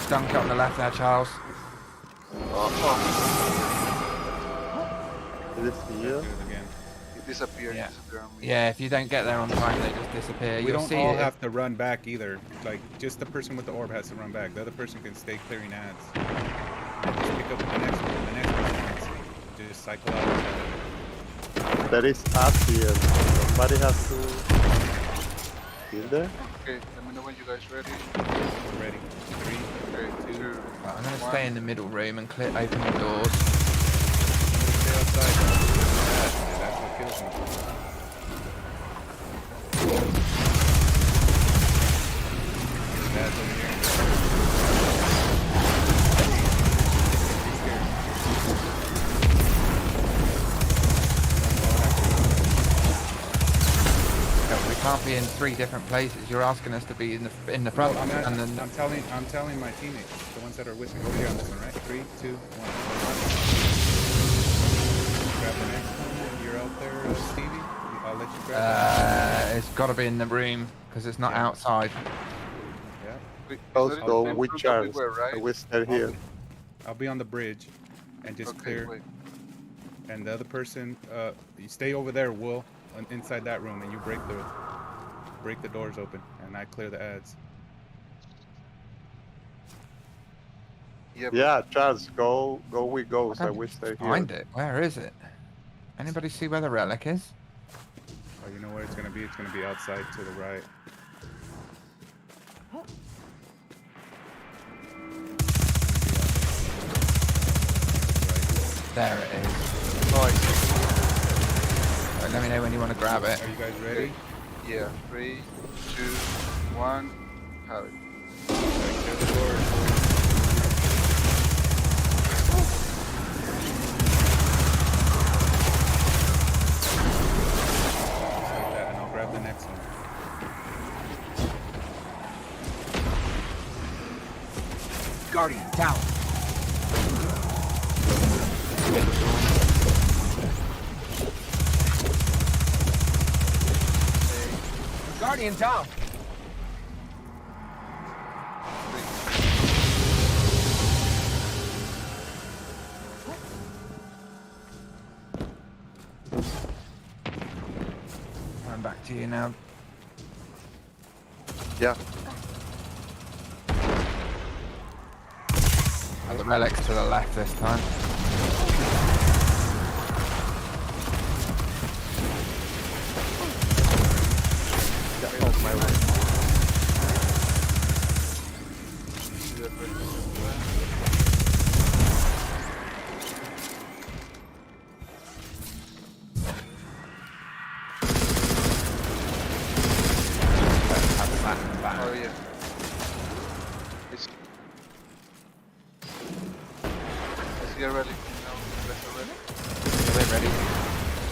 dunk on the left there, Charles. Is it here? Do it again. It disappeared. Yeah. Disappeared on me. Yeah, if you don't get there on time, they just disappear. We You'll don't see all it. have to run back either. Like, just the person with the orb has to run back. The other person can stay clearing ads. Just pick up the next one. The next person wants to just cycle out. There is us here. Somebody has to kill there. Okay, let me know when you guys ready. We're ready. 3, Okay, 2. Right, I'm going to stay in the middle room and open the doors. stay outside. Yeah, that's what kills me. Dad's over here. We can't be in 3 different places. You're asking us to be in the front. I'm and then telling my teammates, the ones that are with me, over here on this one, right? 3, 2, 1. Grab the next one. You're out there, Stevie. I'll let you grab it's got to be in the room because it's not outside. it. Yeah. Wait, Let's is it go in with front Charles. everywhere, right? We stay here. I'll be on the bridge and just Okay, clear. wait. And the other person, you stay over there, Will, inside that room, and you break the doors open, and I clear the ads. Yeah, Yeah, Charles, go with Ghost. I I can't will stay here. find it. Where is it? Anybody see where the relic is? Oh, you know where it's gonna be? It's gonna be outside to the right. There it is. Oh, I see. Right, let me know when you want to grab it. Are you guys ready? Yeah, 3, 2, 1. Have it. Right, clear the doors. Just like that, and I'll grab the next one. Guardian, down. Guardian, down. I'm back to you now. Yeah. The relic's to the left this time. Yeah, on my way. See that right? Oh yeah. It's here ready. No, that's already. We're ready.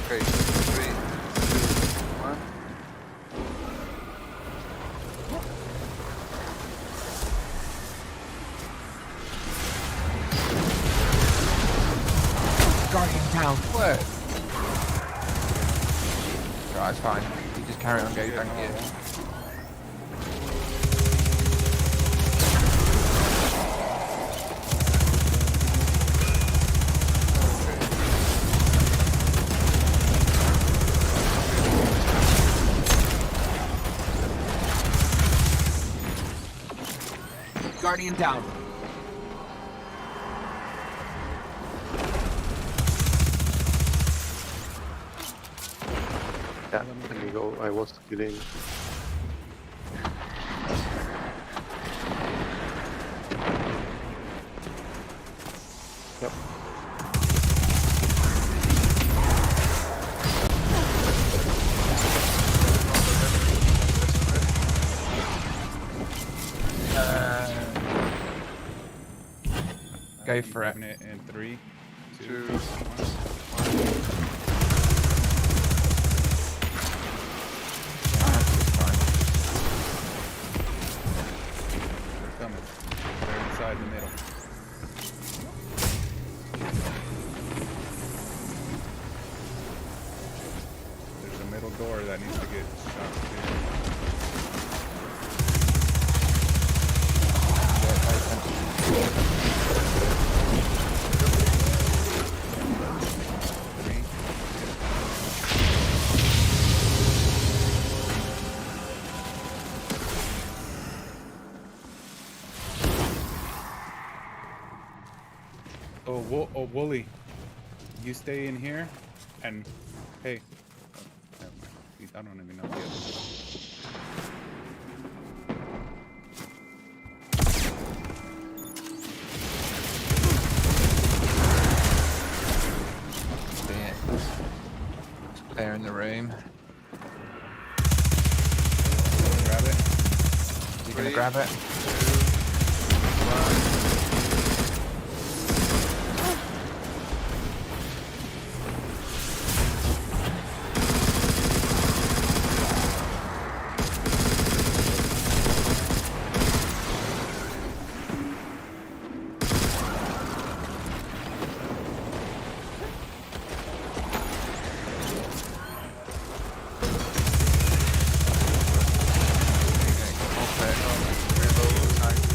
Okay, 3, 2, 1. Guardian, down. What? Right, it's fine. You just carry on, go, thank you. Guardian, down. Yeah, let me go. I was killing. Yep. Go for it. Grabbing it in 3, 2, 2. 1. It's fine. They're coming. They're inside the middle. There's a middle door that needs to get shot too. Yeah, it's open. Wooly, you stay in here, and hey, never mind. I don't even know the other one. See it. It's clear in the room. Grab it. You gonna 3, grab it? 2, 1. Reload. Nice.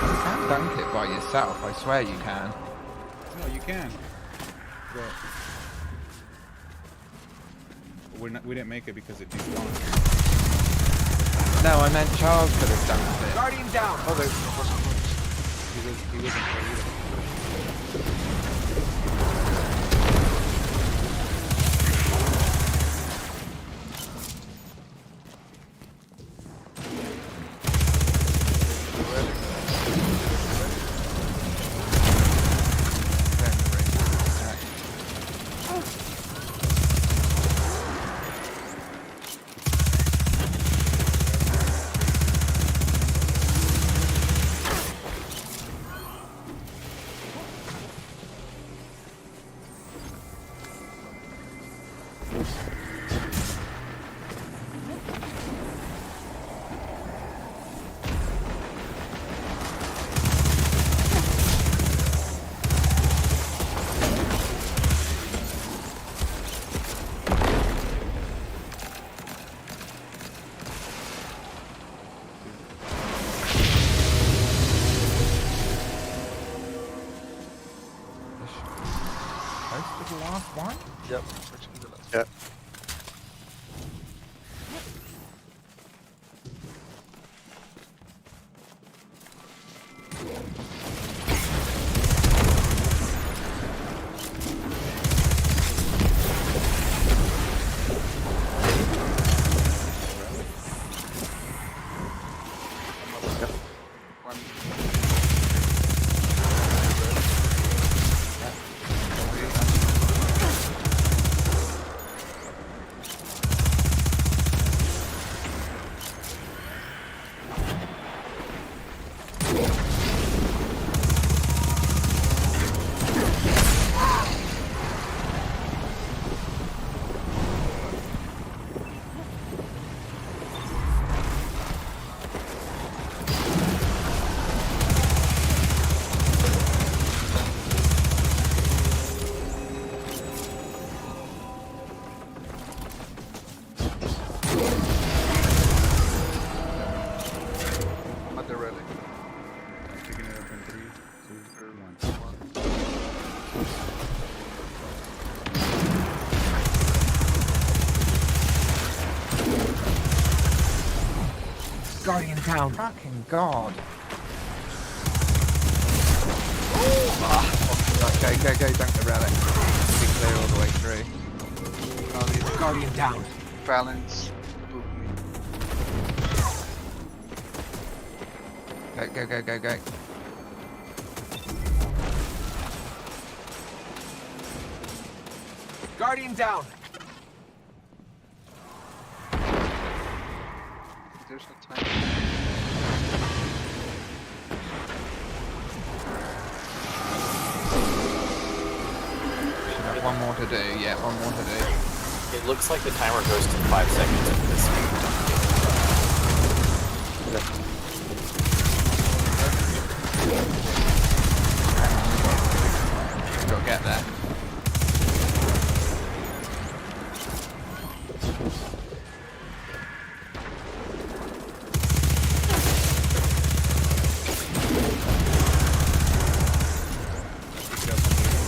You can dunk it by yourself, I swear you can. No, you can. But we didn't make it because it despawned. No, I meant Charles could have dunked it. Guardian down. Oh, there was He wasn't there either. Clear in the room. Alright. Close to the last one? Yep. Which is the last? Yeah. One. Mother relic. Picking it up in 3, 2, 1. 1. Guardian down. Fucking god. Right, go, dunk the relic. Be clear all the way through. Now the Guardian down. balance. Boot me. Go. Guardian down. There's no time. Should have one more to do, yeah, one more to do. It looks like the timer goes to 5 seconds at this We've got to get there. Pick it up in 3, 2.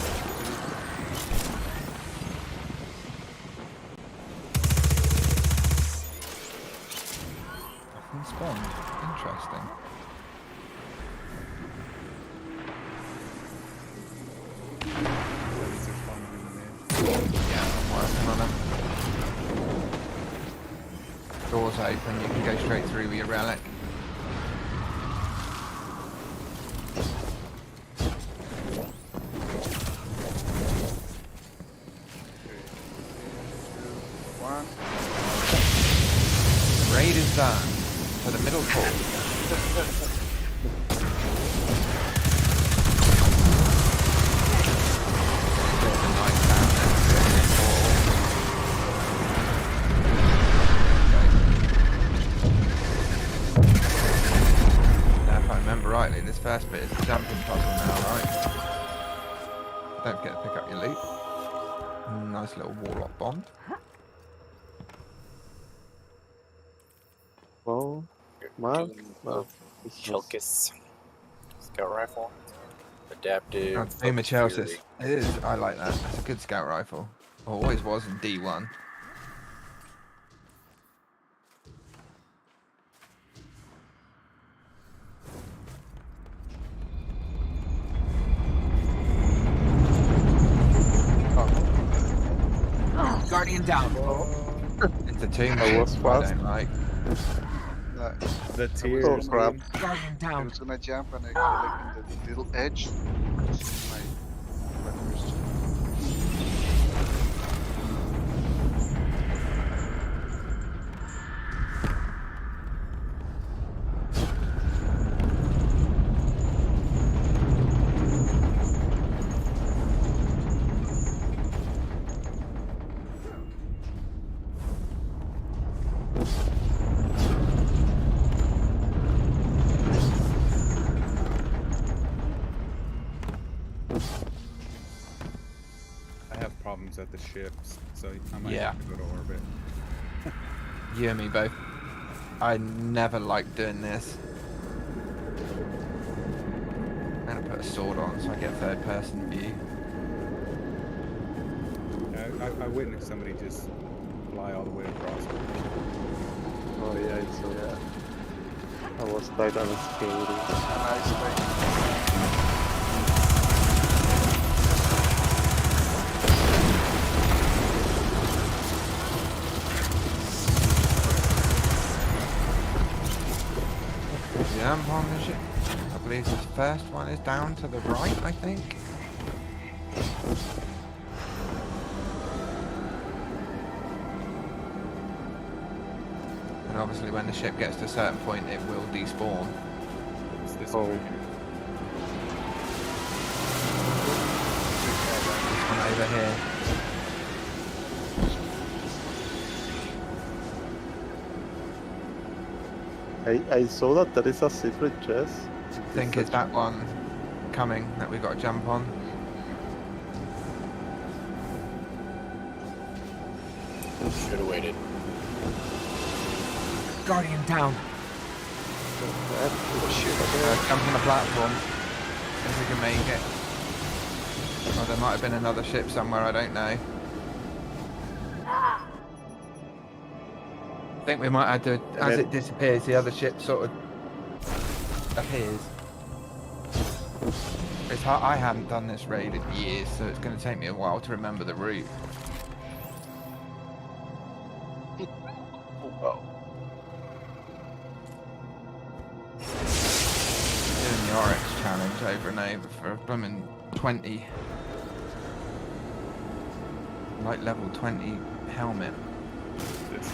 Nothing's spawned. Interesting. These are spawning in the mid. Yeah, I'm working on them. Doors open, you can go straight through with your relic. One. Raid is done. To the middle court. There's a nice sound there. Now, if I remember rightly, this first bit is the jumping puzzle now, right? Don't forget to pick up your loot. Nice little warlock bomb. Well, man, well, it's just- Chelkis. Scout rifle. Adaptive. Boomer focus Chelsis. fury. It is. I like that. That's a good scout rifle. Always was in D1. Guardian down. It's a tomb I ship was I fast. don't like. No, The tears. Oh crap. Guardian I down. was gonna jump and I collected the little edge. It's my first. I have problems at the ships, so I might Yeah. have to go to orbit. You and me both. I never liked doing this. I'm gonna put a sword on so I get third person view. I witnessed somebody just fly all the way across. Oh yeah, it's yeah. I was tight on skating. Nice thing. Jump on the ship. I believe this first one is down to the right, I think. And obviously when the ship gets to a certain point it will despawn. It's this Oh. one right here. This one over here. I saw that there is a secret chest. I think it's that one coming that we've got to jump on. Should have waited. Guardian down. Jump on the platform if we can make it. Or there might have been another ship somewhere, I don't know. I think we might have to, as it disappears, the other ship sort of appears. It's hard, I haven't done this raid in years, so it's going to take me a while to remember the route. Oh, Doing the RX challenge over and over for a blooming 20, like level 20 helmet. This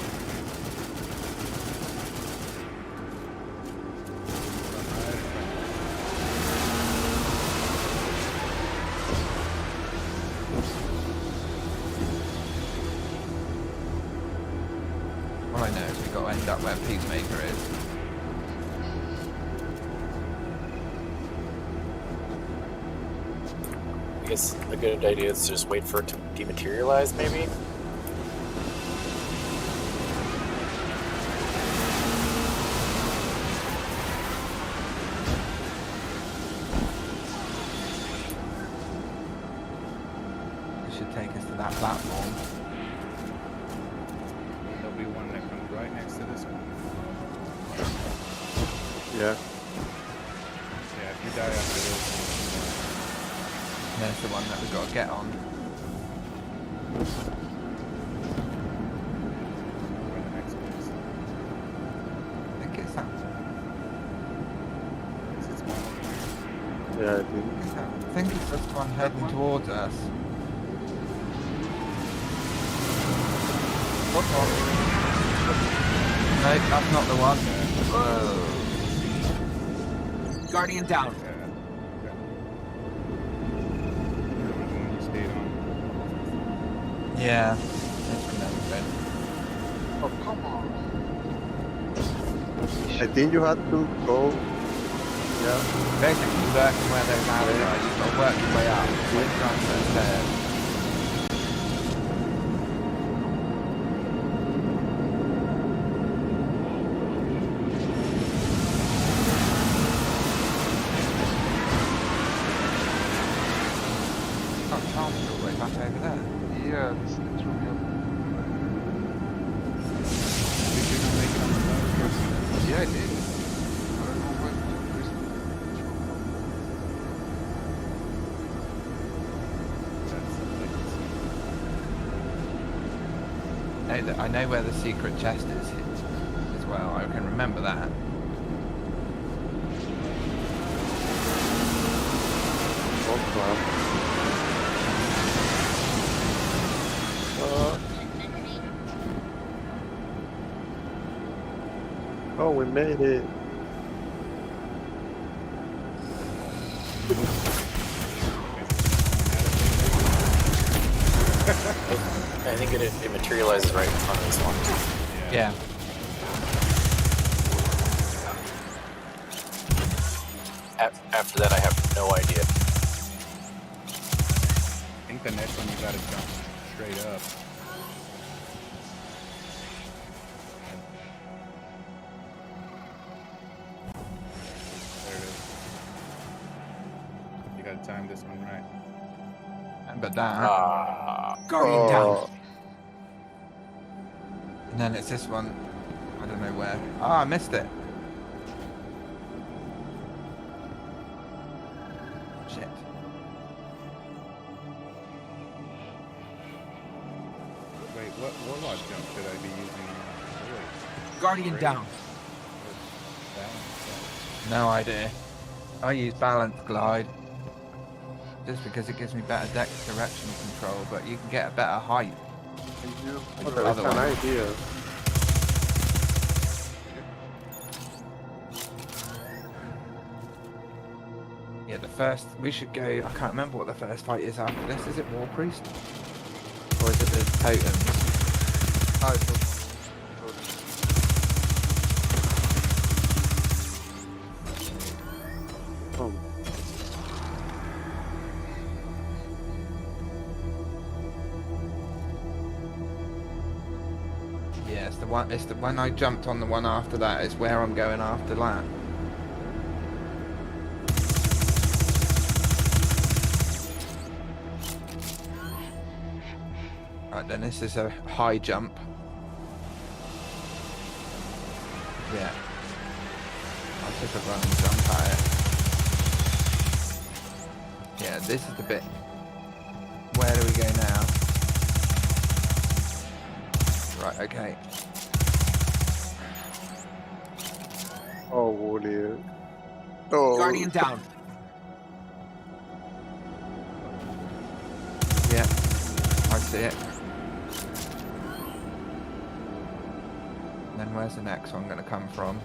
All I know is we've got to end up where Peacemaker is. I guess a good idea is to just wait for it to dematerialize, maybe? It should take us to that platform. there'll be one that comes right next to this one. Yeah. Yeah, if you die after this, There's the one that we've got to get on. where the next one is. I think it's that. Is it small? Yeah, I think. I think it's just one heading towards us. What one? No, that's not the one. Whoa. Guardian down. Yeah. The one you stayed on. Yeah. It's remembering. Oh, come on. I think you had to go. Yeah. Basically, working where those arrows are, you've got to work your way up. When you're on those stairs. Oh, Charles is all the way back over there. Yeah, it's really up. Did you not make it on the boat? Yeah, I did. I don't know when to risk it. That's I know where the secret chest is as well. I can remember that. Oh crap. Oh, we made it. I think it materializes right in front of this one. Yeah. After that, I have no idea. I think the next one you gotta jump straight up. There it is. You gotta time this one right. Remember that. Guardian down. Oh, And then it's this one. I don't know where. Ah, I missed it. Shit. Wait, what warlock jump should I be using? Oh, wait, Guardian Great. down. balance. No idea. I use balance glide. Just because it gives me better depth direction control, but you can get a better height. And you, oh, there is Other an one. idea. Yeah, the first, we should go, I can't remember what the first fight is after this. Is it War Priest? Or is it the Totems? I don't. Oh, Yeah, it's the when I jumped on the one after that is where I'm going after that. Right, then this is a high jump. Yeah. I'll take a run and jump at it. Yeah, this is the bit. Where do we go now? Right, okay. oh, Wooly. Oh, Guardian down. Yeah, I see it. Then where's the next one going to come from?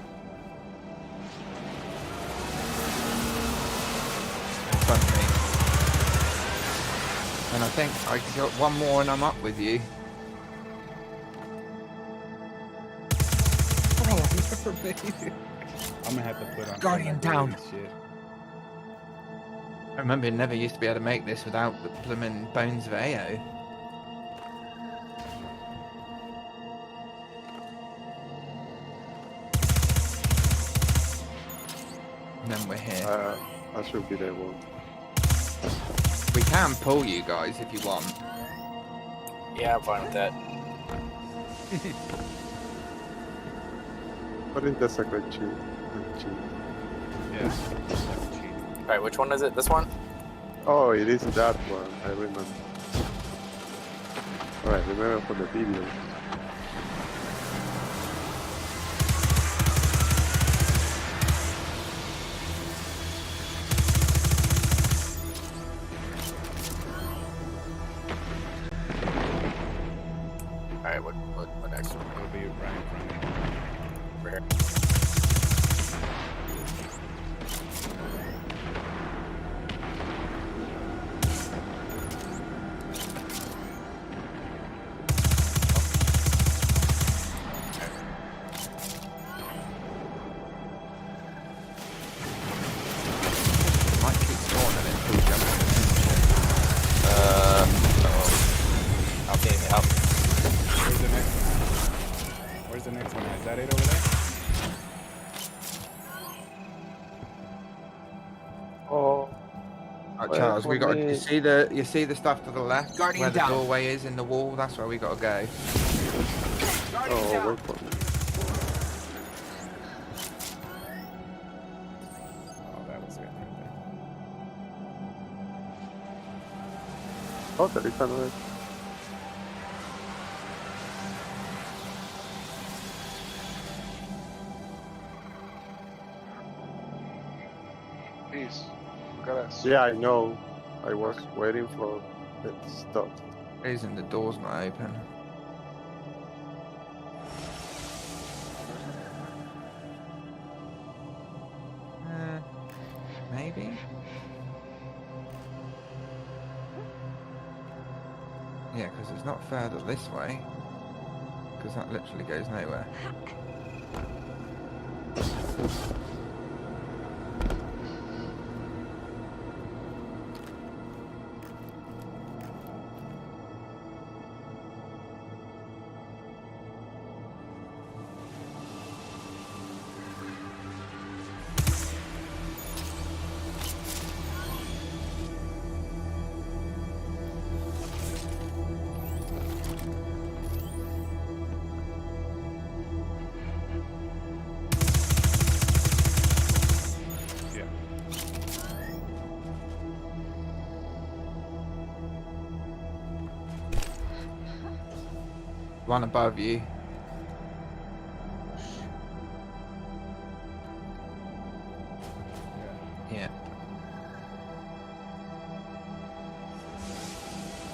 In front of me. And I think I can get one more and I'm up with you. Oh, never made it. I'm gonna have to put on Guardian down. Shit. I remember you never used to be able to make this without the blooming Bones of AO. And then we're here. I should be the one. We can pull you guys if you want. Yeah, I'm fine with that. What is the secret cheat? The cheat. Yeah. That's cheating. Alright, which one is it? This one? Oh, it is that one. I remember. Alright, remember from the video. Alright, what next? It'll be right in front of me. Over here. Might keep spawning until we jump on the ship. Okay, help. Where's the next one? Where's the next one? Is that it over there? Oh, Right, Well, Charles, we for got. me- You see the stuff to the left, Guardian where the down. doorway is in the wall. That's where we got to go. Guardian oh, down. wait for me. Oh, that was it right there. Oh, there is another. Peace. Look at us. Yeah, I know. I was waiting for it to stop. Reason the door's not open. Maybe. Yeah, because it's not further this way. Because that literally goes nowhere. Yeah. One above you. Yeah.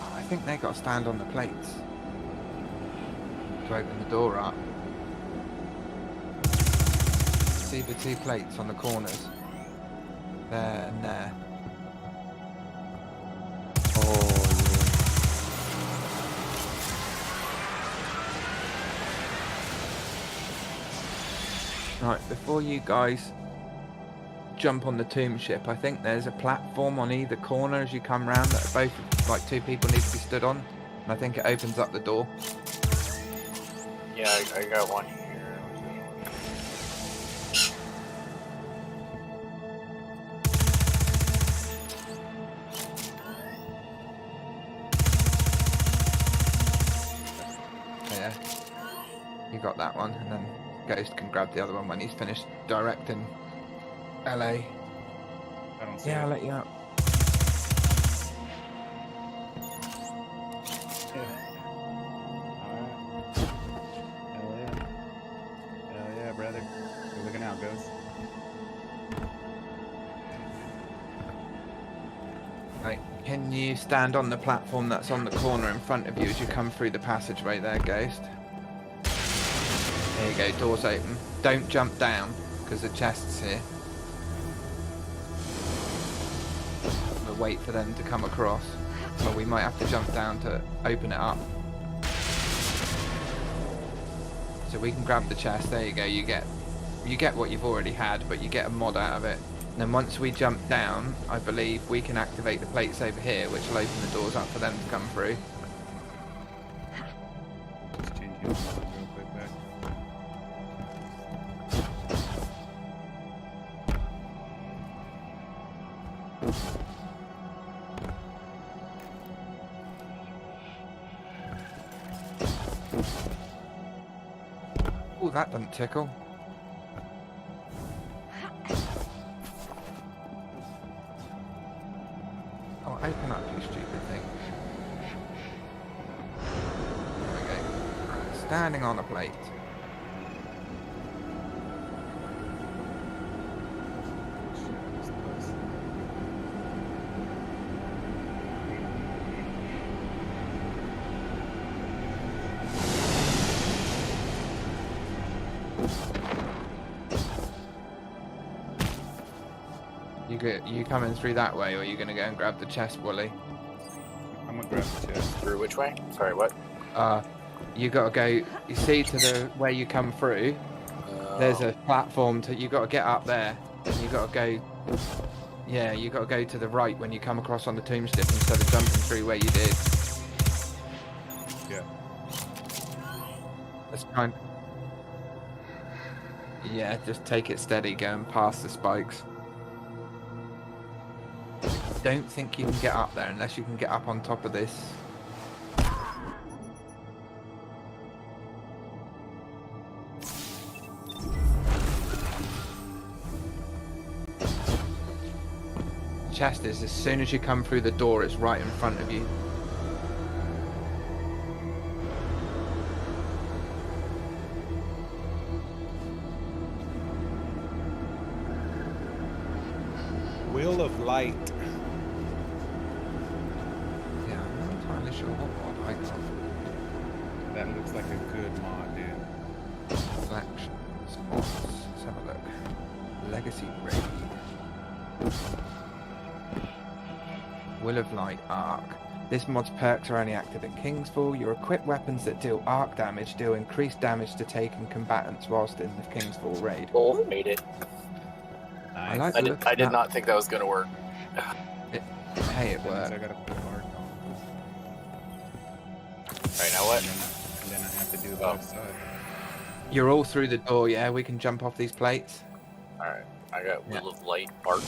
Oh, I think they got to stand on the plates to open the door up. See the two plates on the corners? There and there. Oh, Right, before you guys jump on the tomb ship, I think there's a platform on either corner as you come round that both, like, two people need to be stood on. And I think it opens up the door. Yeah, I got one here. So yeah, you got that one, and then Ghost can grab the other one when he's finished directing LA. I don't see Yeah, I'll it. let you out. Alright. Hell yeah. Hell yeah, brother. You're looking out, Ghost. Right, can you stand on the platform that's on the corner in front of you as you come through the passageway there, Ghost? There you go, doors open. Don't jump down, because the chest's here. We'll wait for them to come across. Well, we might have to jump down to open it up. So we can grab the chest. There you go. You get what you've already had, but you get a mod out of it. And then once we jump down, I believe we can activate the plates over here, which will open the doors up for them to come through. Just changing the mods real quick back. Oh, that doesn't tickle. standing on a plate. You coming through that way, or are you gonna go and grab the chest, Wooly? I'm gonna grab the chest. Through which way? Sorry, what? You gotta go. You see to the where you come through. There's a platform to. You gotta get up there, and you gotta go. Yeah, you gotta go to the right when you come across on the tomb ship instead of jumping through where you did. Yeah. That's kind. Yeah, just take it steady, going past the spikes. Don't think you can get up there unless you can get up on top of this. Chest is as soon as you come through the door, it's right in front of you. Wheel of Light. Yeah, I'm not entirely sure what mod I got. That looks like a good mod, dude. Collections, mods. Let's have a look. Legacy Raid. Will of Light Arc. This mod's perks are only active in Kingsfall. Your equipped weapons that deal arc damage deal increased damage to taken combatants whilst in the Kingsfall raid. Oh, made it. I like I the did, look I of did that. not think that was gonna work. Hey, it That means I worked. gotta put mark on. Alright, now what? And then I have to do the Oh. left side. You're all through the door, yeah? We can jump off these plates. Alright, I got Yeah. Wheel of Light arc.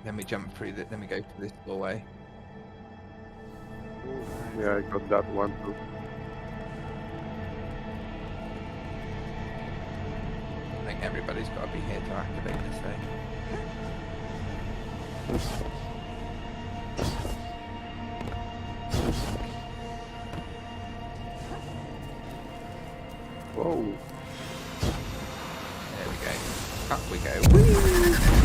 Then we jump through the, then we go to this doorway. Yeah, I got that one too. I think everybody's got to be here to activate this thing. Whoa. There we go. Up we go.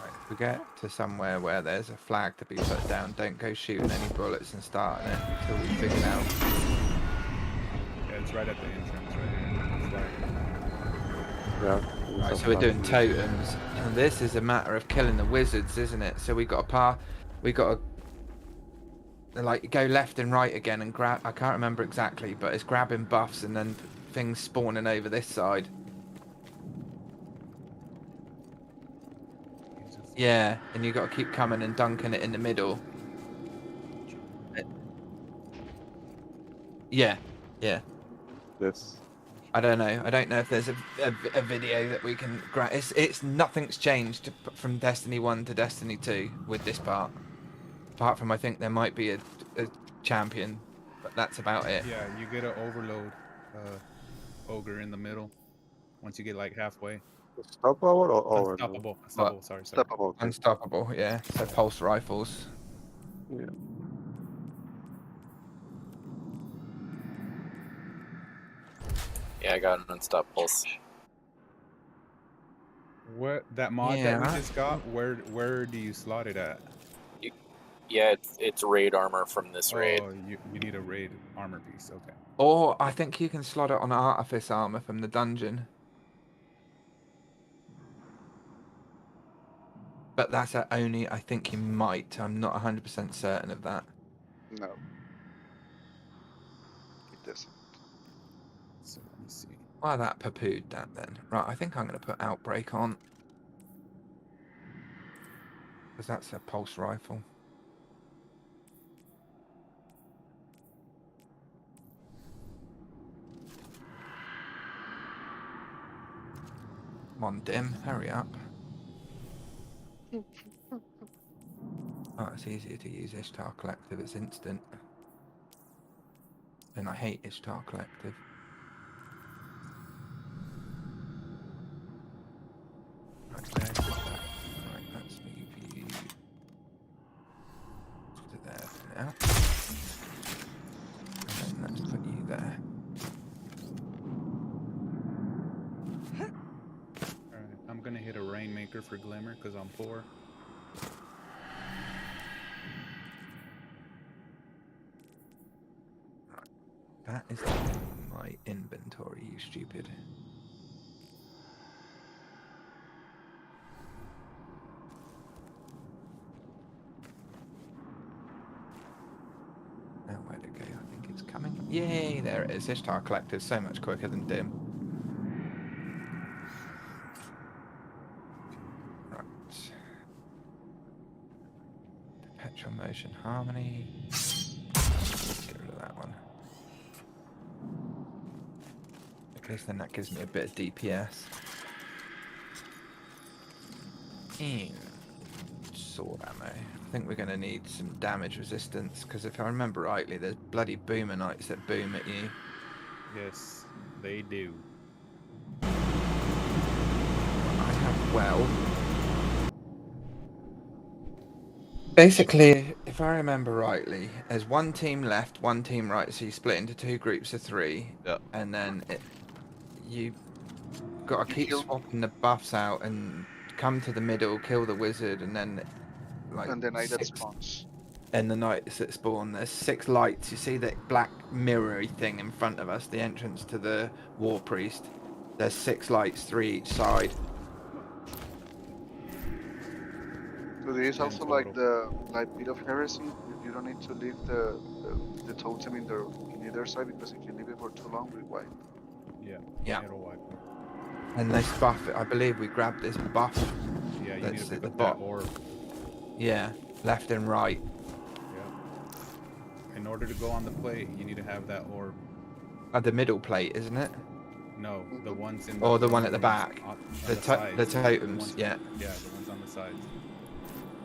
Right, if we get to somewhere where there's a flag to be put down, don't go shooting any bullets and starting it until we figure it out. Yeah, it's right at the entrance, right here. It's like, Yeah. Right, so we're doing totems, and this is a matter of killing the wizards, isn't it? So we got to like go left and right again and grab. I can't remember exactly, but it's grabbing buffs and then things spawning over this side. Yeah, and you got to keep coming and dunking it in the middle. Yeah, yeah. This. I don't know. I don't know if there's a video that we can grab. It's nothing's changed from Destiny 1 to Destiny 2 with this part. Apart from I think there might be a champion, but that's about it. yeah, you get an overload ogre in the middle once you get like halfway. Stop power or Unstoppable. Unstoppable. Sorry. Stop power. Okay. Unstoppable, yeah. So pulse rifles. Yeah. Yeah, I got an unstop pulse. What that mod Yeah, that I- we just got? Where do you slot it at? Yeah, it's raid armor from this raid. Oh, you need a raid armor piece. Okay. Or I think you can slot it on artifice armor from the dungeon. But that's only, I think you might. I'm not 100% certain of that. No. It doesn't. So let me see. Well, that poo-pooed that then. Right, I think I'm going to put Outbreak on. Because that's a pulse rifle. Come on, Dim, hurry up. Oh, it's easier to use Ishtar Collective, it's instant. And I hate Ishtar Collective. Right, there's that. Right, let's move you to there for now. And then let's put you there. Alright, I'm gonna hit a Rainmaker for Glimmer because I'm poor. That is in my inventory, you stupid. Now where'd it go? I think it's coming. Yay, there it is. Ishtar Collector's so much quicker than Dim. Right. Perpetual Motion Harmony. Get rid of that one. Because then that gives me a bit of DPS. And sword ammo. I think we're going to need some damage resistance because if I remember rightly, there's bloody boomer knights that boom at you. Yes, they do. I have well. Basically, if I remember rightly, there's one team left, one team right, so you split into two groups of three. Yeah. And then you got to keep kill- swapping the buffs out and come to the middle, kill the wizard, and then like And the knight that six- spawns. and the knights that spawn. There's 6 lights. You see that black mirrory thing in front of us, the entrance to the war priest. There's 6 lights, 3 each side. So there is Ten also like total. the like bit of heresy. You don't need to leave the totem in either side because if you leave it for too long, we wipe. Yeah. It'll wipe. And this buff, I believe we grabbed this buff. Yeah, you need That's to pick the up bot. that orb. Yeah, left and right. Yeah. In order to go on the plate, you need to have that orb. At the middle plate, isn't it? No, the ones in. Or the front one at the rooms back. on The the the sides. totems, ones- yeah. Yeah, the ones on the sides.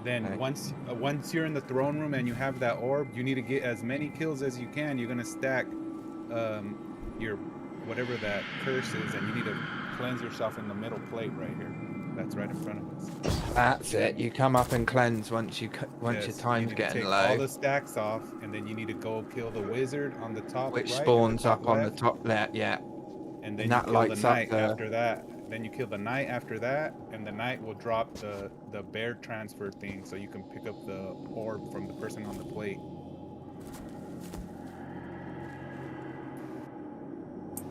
Then Okay. once you're in the throne room and you have that orb, you need to get as many kills as you can. You're gonna stack your whatever that curse is, and you need to cleanse yourself in the middle plate right here. That's right in front of us. That's it. You come up and cleanse once Yes, your you time's need to getting take all low, the stacks off, and then you need to go kill the wizard on the top which right, and spawns top up on the left, top left. Yeah. and and then you that kill lights the up knight the- after that. Then you kill the knight after that, and the knight will drop the bear transfer thing, so you can pick up the orb from the person on the plate.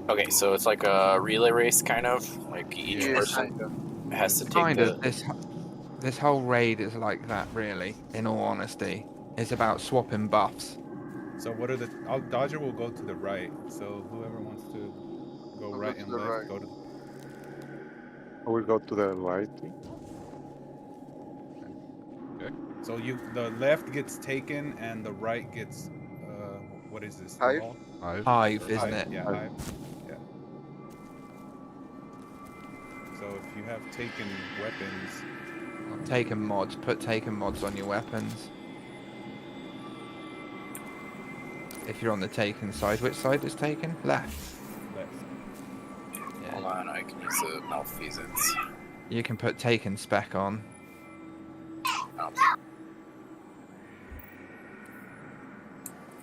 Okay, so it's like a relay race, kind of. Like each Yeah, person kinda. has to take Kind the. of. This whole raid is like that, really. In all honesty, it's about swapping buffs. So what are the? Dodger will go to the right. So whoever wants to go I'll right go and to the left, right. go to. I will go to the right. So the left gets taken and the right gets. What is this? the Hive? wall? Hive, Or isn't hive, it? Yeah, Hive. hive. Yeah. So if you have taken weapons, Taken mods. Put taken mods on your weapons. If you're on the taken side, which side is taken? Left. left. Yeah. Hold on, I can use the malfeasance. You can put taken spec on.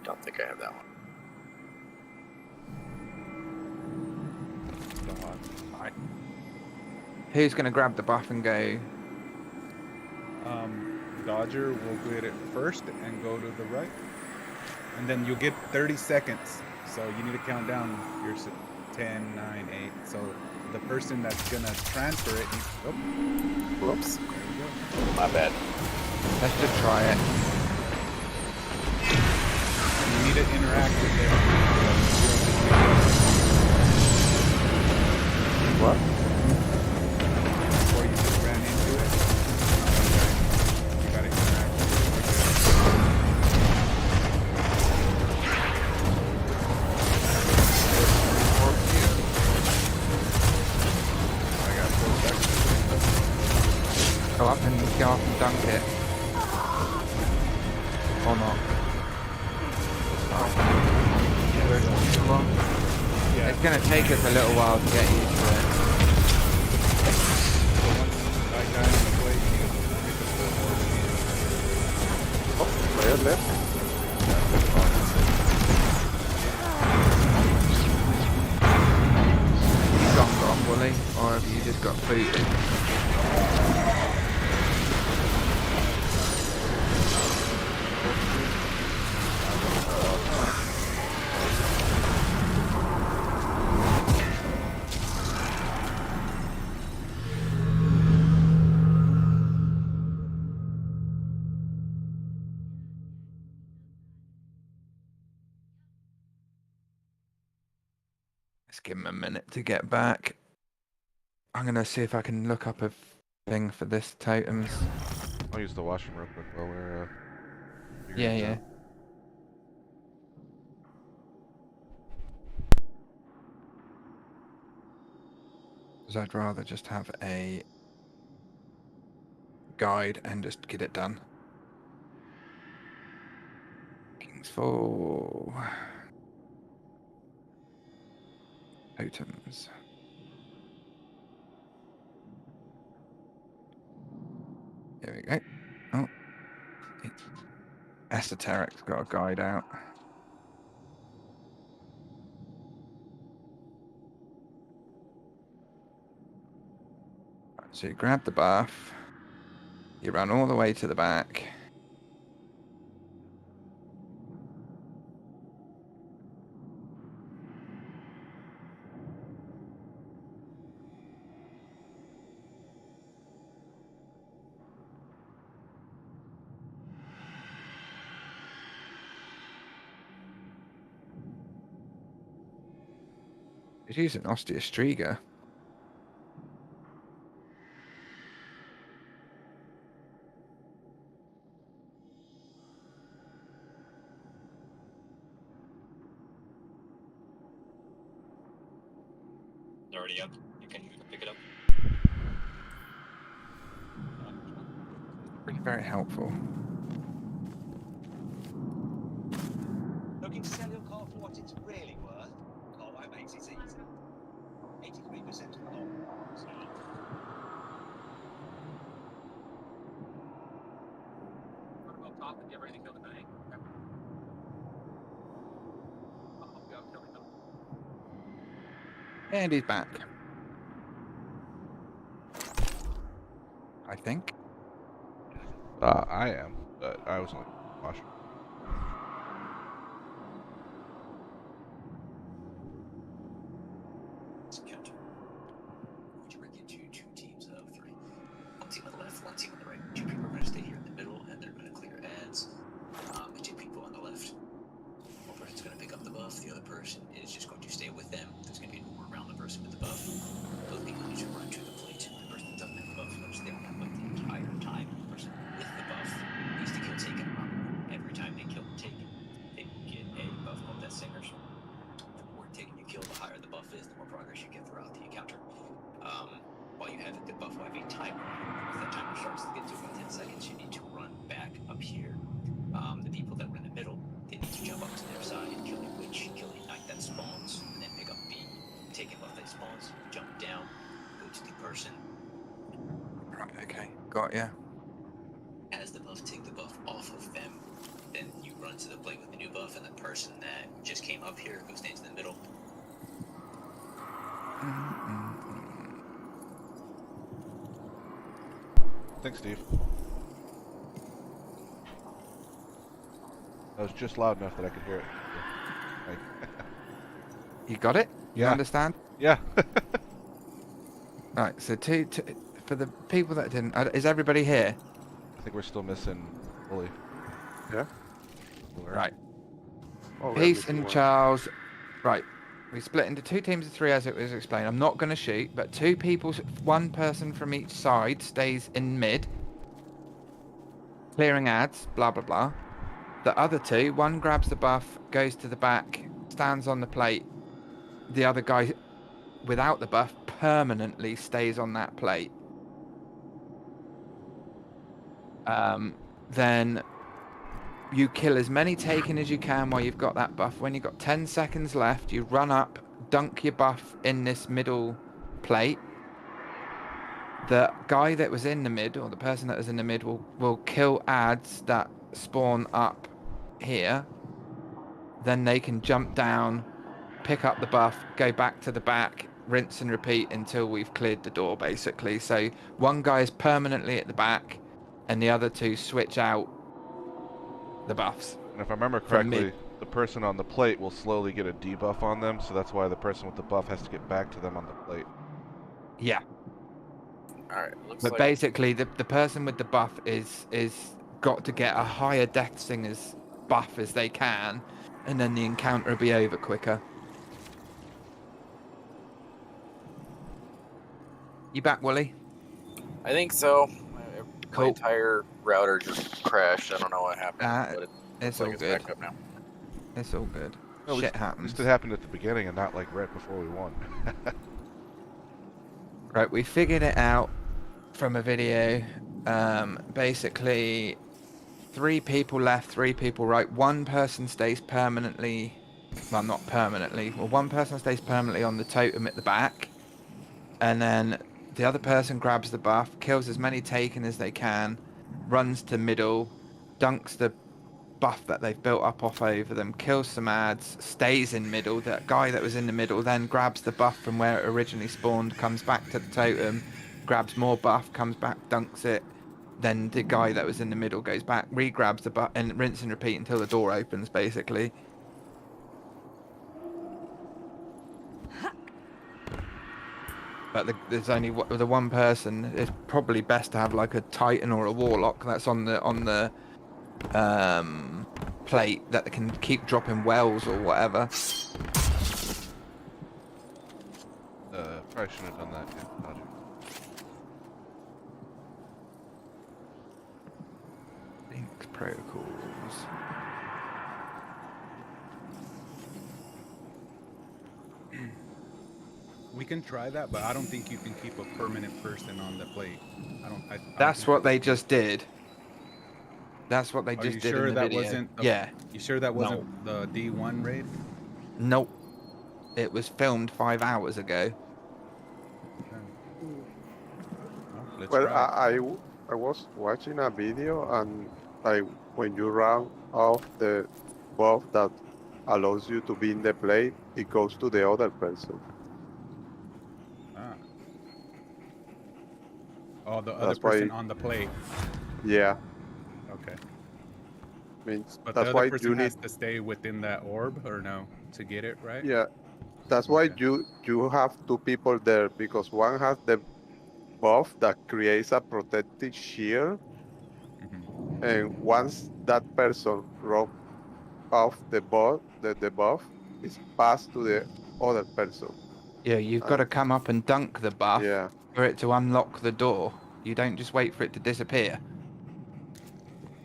Don't think I have that one. Dodge. Who's gonna grab the buff and go? Dodger will get it first and go to the right, and then you'll get 30 seconds. So you need to count down your 10, 9, 8. So the person that's gonna transfer it, oh, Whoops. there you go. My bad. Let's just try it. You need to interact with them. What? Before you just ran into it. You gotta interact with it. I got 4 seconds. Go up and dunk it. Or not. Yeah. It's gonna take us a little while to get used to it. So once your left. Gone, Wooly, or have you just got booted? Let's give him a minute to get back. I'm gonna see if I can look up a thing for this totems. I'll use the washroom real quick while we're. Yeah, figuring yeah. this out. Because I'd rather just have a guide and just get it done. King's Fall. Totems. Here we go. Oh. Esoteric's got a guide out. Right, so you grab the buff. You run all the way to the back. He's using Osteostriga. It's already up. You can pick it up. Very helpful. Looking to sell your car for what it's really worth? Carway makes it easy. 83% of the whole. What about top and get ready to kill the bank? I'll go kill him. And he's back. I think. I am, but I was only washroom. Counter. Would you break into two teams of three? One team on the left, one team on the right. Two people are going to stay here in the middle, and they're going to clear ads. The two people on the left. One person's going to pick up the buff. The other person is just going to stay with them. There's going to be an order around the person with the buff. Both people need to run to the plate. The person that doesn't have the buff is going to stay on that plate the entire time. The person with the buff needs to kill Taken around the room. Every time they kill Taken, they get a buff of that singer's. The more Taken you kill, the higher the buff is, the more progress you get throughout the encounter. While you have it, the buff will have a timer. Once that timer starts to get to about 10 seconds, you need to run back up here. The people that were in the middle, they need to jump up to their side and kill a witch, kill a knight that spawns, and then pick up the Taken buff that spawns, jump down, go to the person. Right, okay. Got ya. As the buff, take the buff off of them. Then you run to the plate with the new buff, and the person that just came up here who stands in the middle. Thanks, Steve. That was just loud enough that I could hear it. Like, You got it? You Yeah. understand? yeah. Right, so for the people that didn't, is everybody here? I think we're still missing Wooly. Yeah. Right. Oh, we're Peace missing and one. Charles. Right. We split into two teams of three as it was explained. I'm not going to shoot, but two people, one person from each side stays in mid. Clearing ads, blah, blah, blah. The other two, one grabs the buff, goes to the back, stands on the plate. The other guy without the buff permanently stays on that plate. Then you kill as many Taken as you can while you've got that buff. When you've got 10 seconds left, you run up, dunk your buff in this middle plate. The guy that was in the mid, or the person that was in the mid, will kill ads that spawn up here, then they can jump down, pick up the buff, go back to the back, rinse and repeat until we've cleared the door, basically. So one guy is permanently at the back, and the other two switch out the buffs. And if I remember From correctly, mid. the person on the plate will slowly get a debuff on them, so that's why the person with the buff has to get back to them on the plate. Yeah. Alright, looks But like basically, the person with the buff is got to get a higher Death Singer's buff as they can, and then the encounter will be over quicker. You back, Wooly? I think so. My Cool. entire router just crashed. I don't know what happened, but it It's looks like all it's good. back up now. It's all good. No, Shit At happens. least it happened at the beginning and not like right before we won. Right, we figured it out from a video. Basically, 3 people left, 3 people right. One person stays permanently, well, not permanently. Well, one person stays permanently on the totem at the back, and then the other person grabs the buff, kills as many Taken as they can, runs to middle, dunks the buff that they've built up off over them, kills some ads, stays in middle. That guy that was in the middle then grabs the buff from where it originally spawned, comes back to the totem, grabs more buff, comes back, dunks it. Then the guy that was in the middle goes back, re-grabs the buff, and rinse and repeat until the door opens, basically. But there's only the one person. It's probably best to have like a Titan or a Warlock that's on the plate that can keep dropping wells or whatever. Probably shouldn't have done that. Yeah, Roger. Link protocols. We can try that, but I don't think you can keep a permanent person on the plate. I don't That's think what they just did. That's what they Are just you did sure in the that video. wasn't the- Yeah. You sure that wasn't the D1 raid? Nope. It was filmed 5 hours ago. Well, let's Well, try. I was watching a video, and like when you round off the buff that allows you to be in the plate, it goes to the other person. Ah. Oh, the other That's why- person on the plate. Yeah, Okay. means But that's the why other person you need. has to stay within that orb, or no, to get it right? Yeah, that's why Okay. you have 2 people there, because one has the buff that creates a protective shield, Mhm. and once that person rub off the buff, the buff is passed to the other person. Yeah, you've got to come up and dunk the buff Yeah, for it to unlock the door. You don't just wait for it to disappear.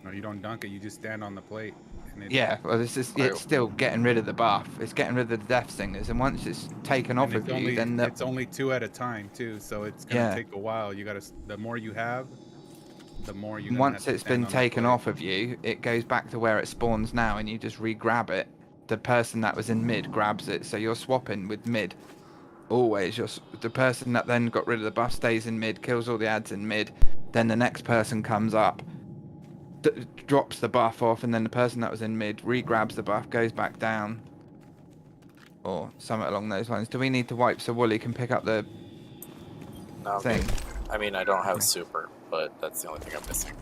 No, you don't dunk it. You just stand on the plate. And it, Yeah, well, it's still getting rid of the buff. It's getting rid of the Death Singers, and once it's taken off And of you, then the, it's only 2 at a time too, so it's gonna Yeah. take a while. You gotta. The more you have, the more you. once it's been taken off of you, it goes back to where it spawns now, and you just re-grab it. The person that was in mid grabs it, so you're swapping with mid. Always, the person that then got rid of the buff stays in mid, kills all the ads in mid. Then the next person comes up, drops the buff off, and then the person that was in mid re-grabs the buff, goes back down, or something along those lines. Do we need to wipe so Wooly can pick up the No, thing? I mean, I don't have super, but that's the only thing I'm missing.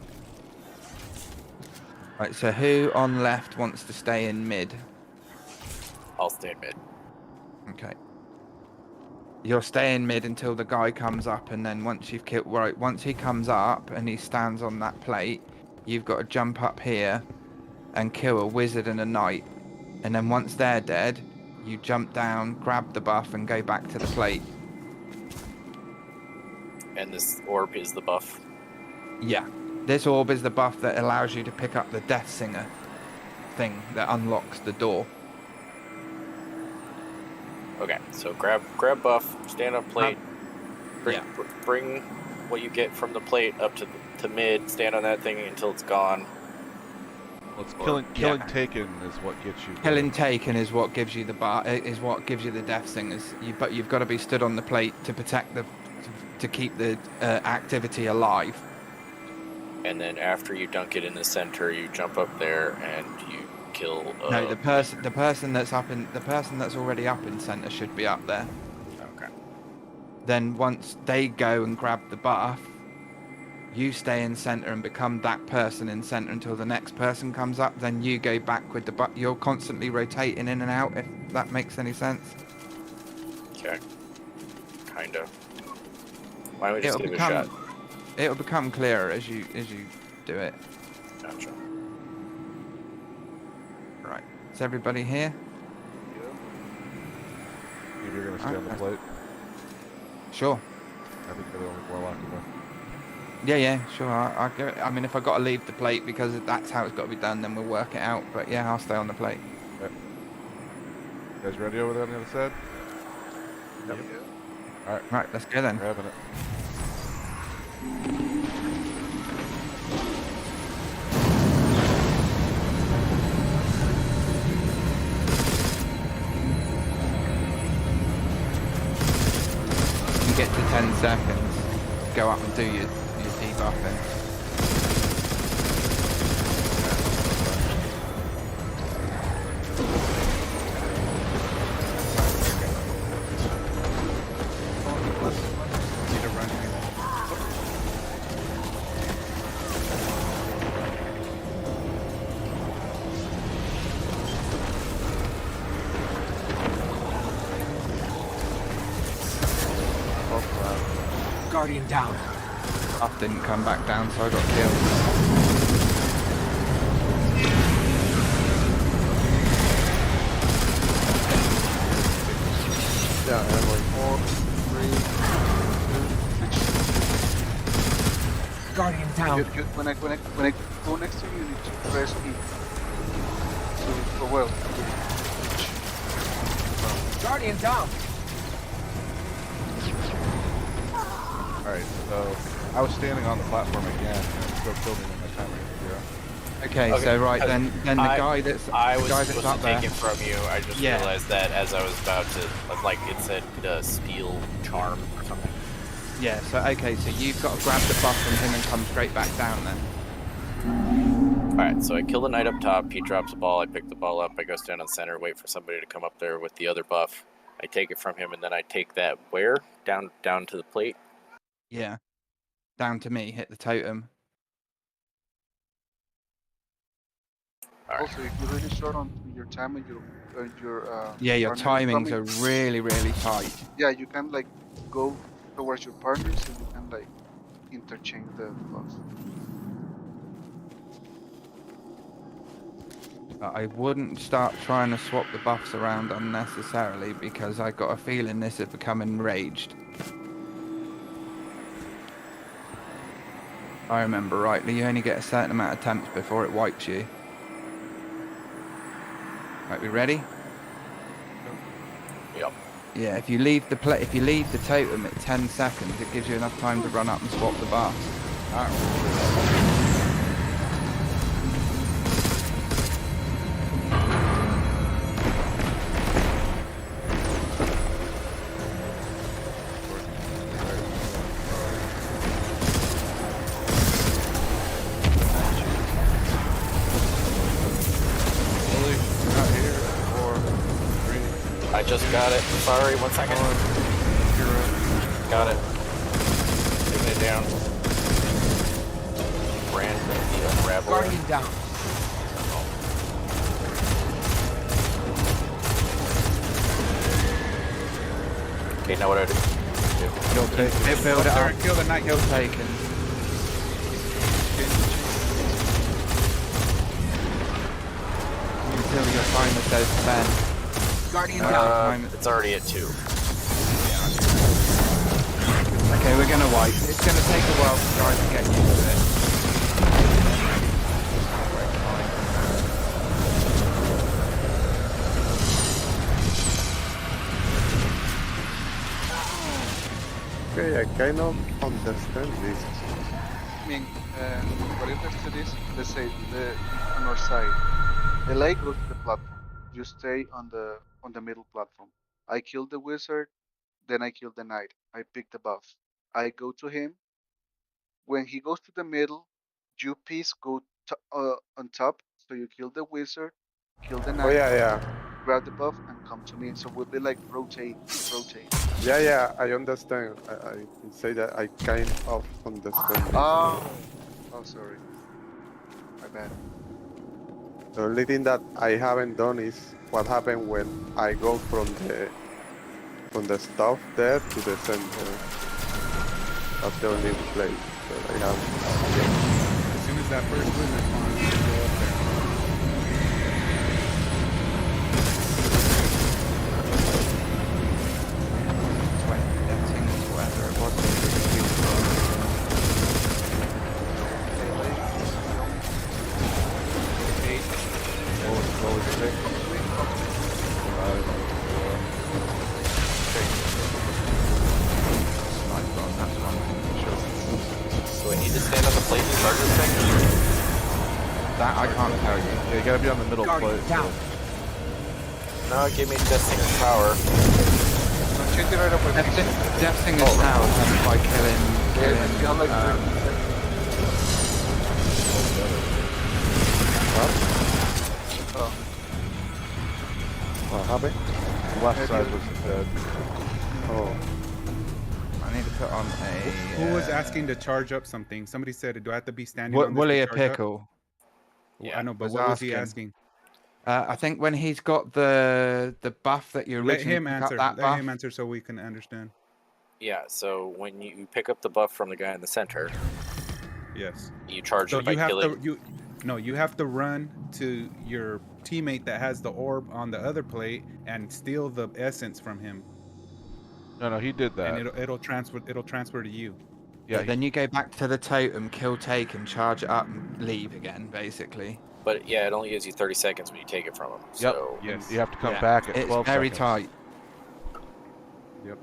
Right, so who on left wants to stay in mid? I'll stay in mid. Okay. You're staying mid until the guy comes up, and then once you've killed, right, once he comes up and he stands on that plate, you've got to jump up here and kill a wizard and a knight. And then once they're dead, you jump down, grab the buff, and go back to the plate. And this orb is the buff. Yeah. This orb is the buff that allows you to pick up the Death Singer thing that unlocks the door. Okay, so grab buff, stand up plate, bring what you get from the plate up to mid, stand on that thing until it's gone. Well, it's Or- killing Taken is what gets you. Killing Taken is what gives you the is what gives you the Death Singers. But you've got to be stood on the plate to protect to keep the activity alive. And then after you dunk it in the center, you jump up there and you kill. No, the person that's already up in center should be up there. Okay. Then once they go and grab the buff, you stay in center and become that person in center until the next person comes up. Then you go back with the buff. You're constantly rotating in and out. If that makes any sense. Okay. Kinda. Why don't we just give it a shot? It'll become clearer as you do it. Gotcha. Right. Is everybody here? If you're gonna stay on the Okay. plate, Sure. I think you're the only warlock left. Yeah, sure. I'll give it. I mean, if I got to leave the plate because that's how it's got to be done, then we'll work it out. But yeah, I'll stay on the plate. You guys ready over there on the other side? Yeah. Right, let's go then. Grabbing it. You get to 10 seconds, go up and do your debuffing. Need to run here. Guardian down. Buff didn't come back down, so I got killed. Yeah, I'm like 4, 3, Guardian down. When I go next to you, you need to press E. So well. Guardian down. Alright, so I was standing on the platform again and still killed him in my time right here. Okay, Okay, so right then the I- guy that's I the was guy that's supposed up to there. take it from you. I just Yeah. realized that as I was about to, like it said, steel charm or something. Yeah. So okay, so you've got to grab the buff from him and come straight back down then. Alright, so I kill the knight up top, he drops the ball, I pick the ball up, I go stand on center, wait for somebody to come up there with the other buff. I take it from him and then I take that where? Down to the plate? Yeah. Down to me. Hit the totem. Alright. Also, if you're really short on your time and your Yeah, your partner is timings coming, are really tight. yeah, you can like go towards your partner so you can like interchange the buffs. But I wouldn't start trying to swap the buffs around unnecessarily because I got a feeling this had become enraged. If I remember rightly, you only get a certain amount of attempts before it wipes you. Right, we ready? Yep. Yeah, if you leave the totem at 10 seconds, it gives you enough time to run up and swap the buffs. Lily, you're not here. 4, 3, I just got it. Sorry, 1 second. 1, 0. Got it. Taking it down. Brand the unravel. Guardian down. Okay, now what do I do? It build it up. Kill the knight. Kill taken. Until your timer says 10. Guardian Uh, down. time- It's already at 2. Okay, we're gonna wipe. It's gonna take a while for guys to get used to it. Okay, I kind of understand this. I mean, what interested is, let's say, on our side, the light goes to the platform. You stay on the middle platform. I kill the wizard, then I kill the knight. I pick the buff. I go to him. When he goes to the middle, you piece go on top, so you kill the wizard. kill the Oh knight, yeah. grab the buff, and come to me. So we'll be like rotate. Yeah, I understand. I say that I kind of understand. this. Oh, sorry. My bad. The only thing that I haven't done is what happened when I go from the stuff there to the center. That's the only place that I have. As soon as that first wizard spawns, you go up there. Whether it was What was your pick? sniper on that one. Sure. Do I need to stand on the plate to start this thing? That I can't tell you. Yeah, you gotta be on the middle plate. No, it gave me Death Singer's power. No, change it right up with Death Singer's power comes by killing. What happened? Left side was dead. Oh, I need to put on a. Who was asking to charge up something? Somebody said, "Do I have to be standing on this Willie to a charge up?" pickle? I know, but was what was he asking. asking? I think when he's got the buff that you Let originally him pick up answer. that Let buff. him answer so we can understand. Yeah, so when you pick up the buff from the guy in the center, Yes. you charge So it by you have killing. you have to run to your teammate that has the orb on the other plate and steal the essence from him, No, he did that. and it'll transfer to you. Yeah, Then you go back to the totem, kill, take, and charge it up and leave again, basically. But yeah, it only gives you 30 seconds when you take it from him. Yep. So Yes. you have to come Yeah, back at it's 12 very seconds. tight. Yep.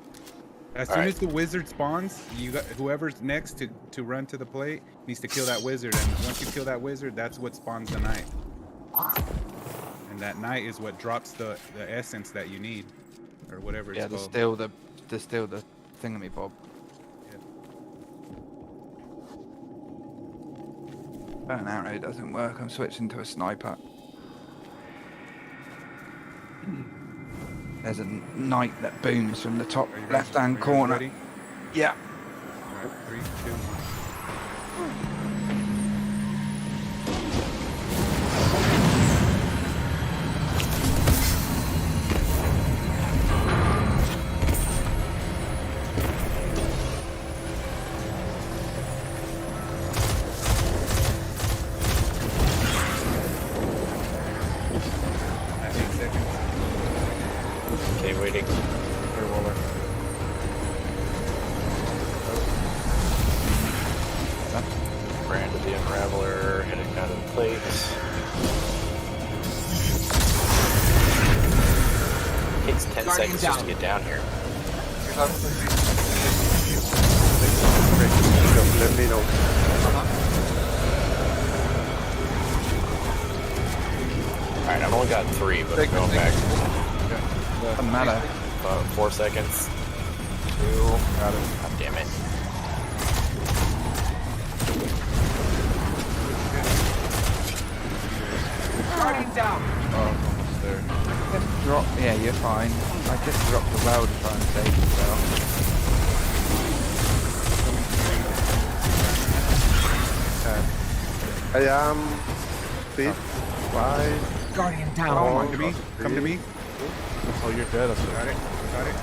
As All soon right. as the wizard spawns, you got whoever's next to run to the plate needs to kill that wizard, and once you kill that wizard, that's what spawns the knight. And that knight is what drops the essence that you need, or whatever it's Yeah, to called. steal the thingamabob. Yeah. Bow and arrow doesn't work. I'm switching to a sniper. There's a knight that booms from the top Are you guys- left-hand are you guys corner. ready? Yeah. All right, 3, 2, 1. At 8 seconds. okay, waiting. Here, Waller. Brand of the Unraveler heading down to the plate. Takes 10 seconds just to get down here. let me know. Alright, I've only got 3, but I'm going back. Doesn't matter. 4 seconds. 2. Got it. God damn it. Oh, it's almost there. Just drop. Yeah, you're fine. I just dropped the well to try and save yourself. I am 6, 5. Guardian down. Come to me. Come to me. Oh, you're dead up there. Got it. Got it.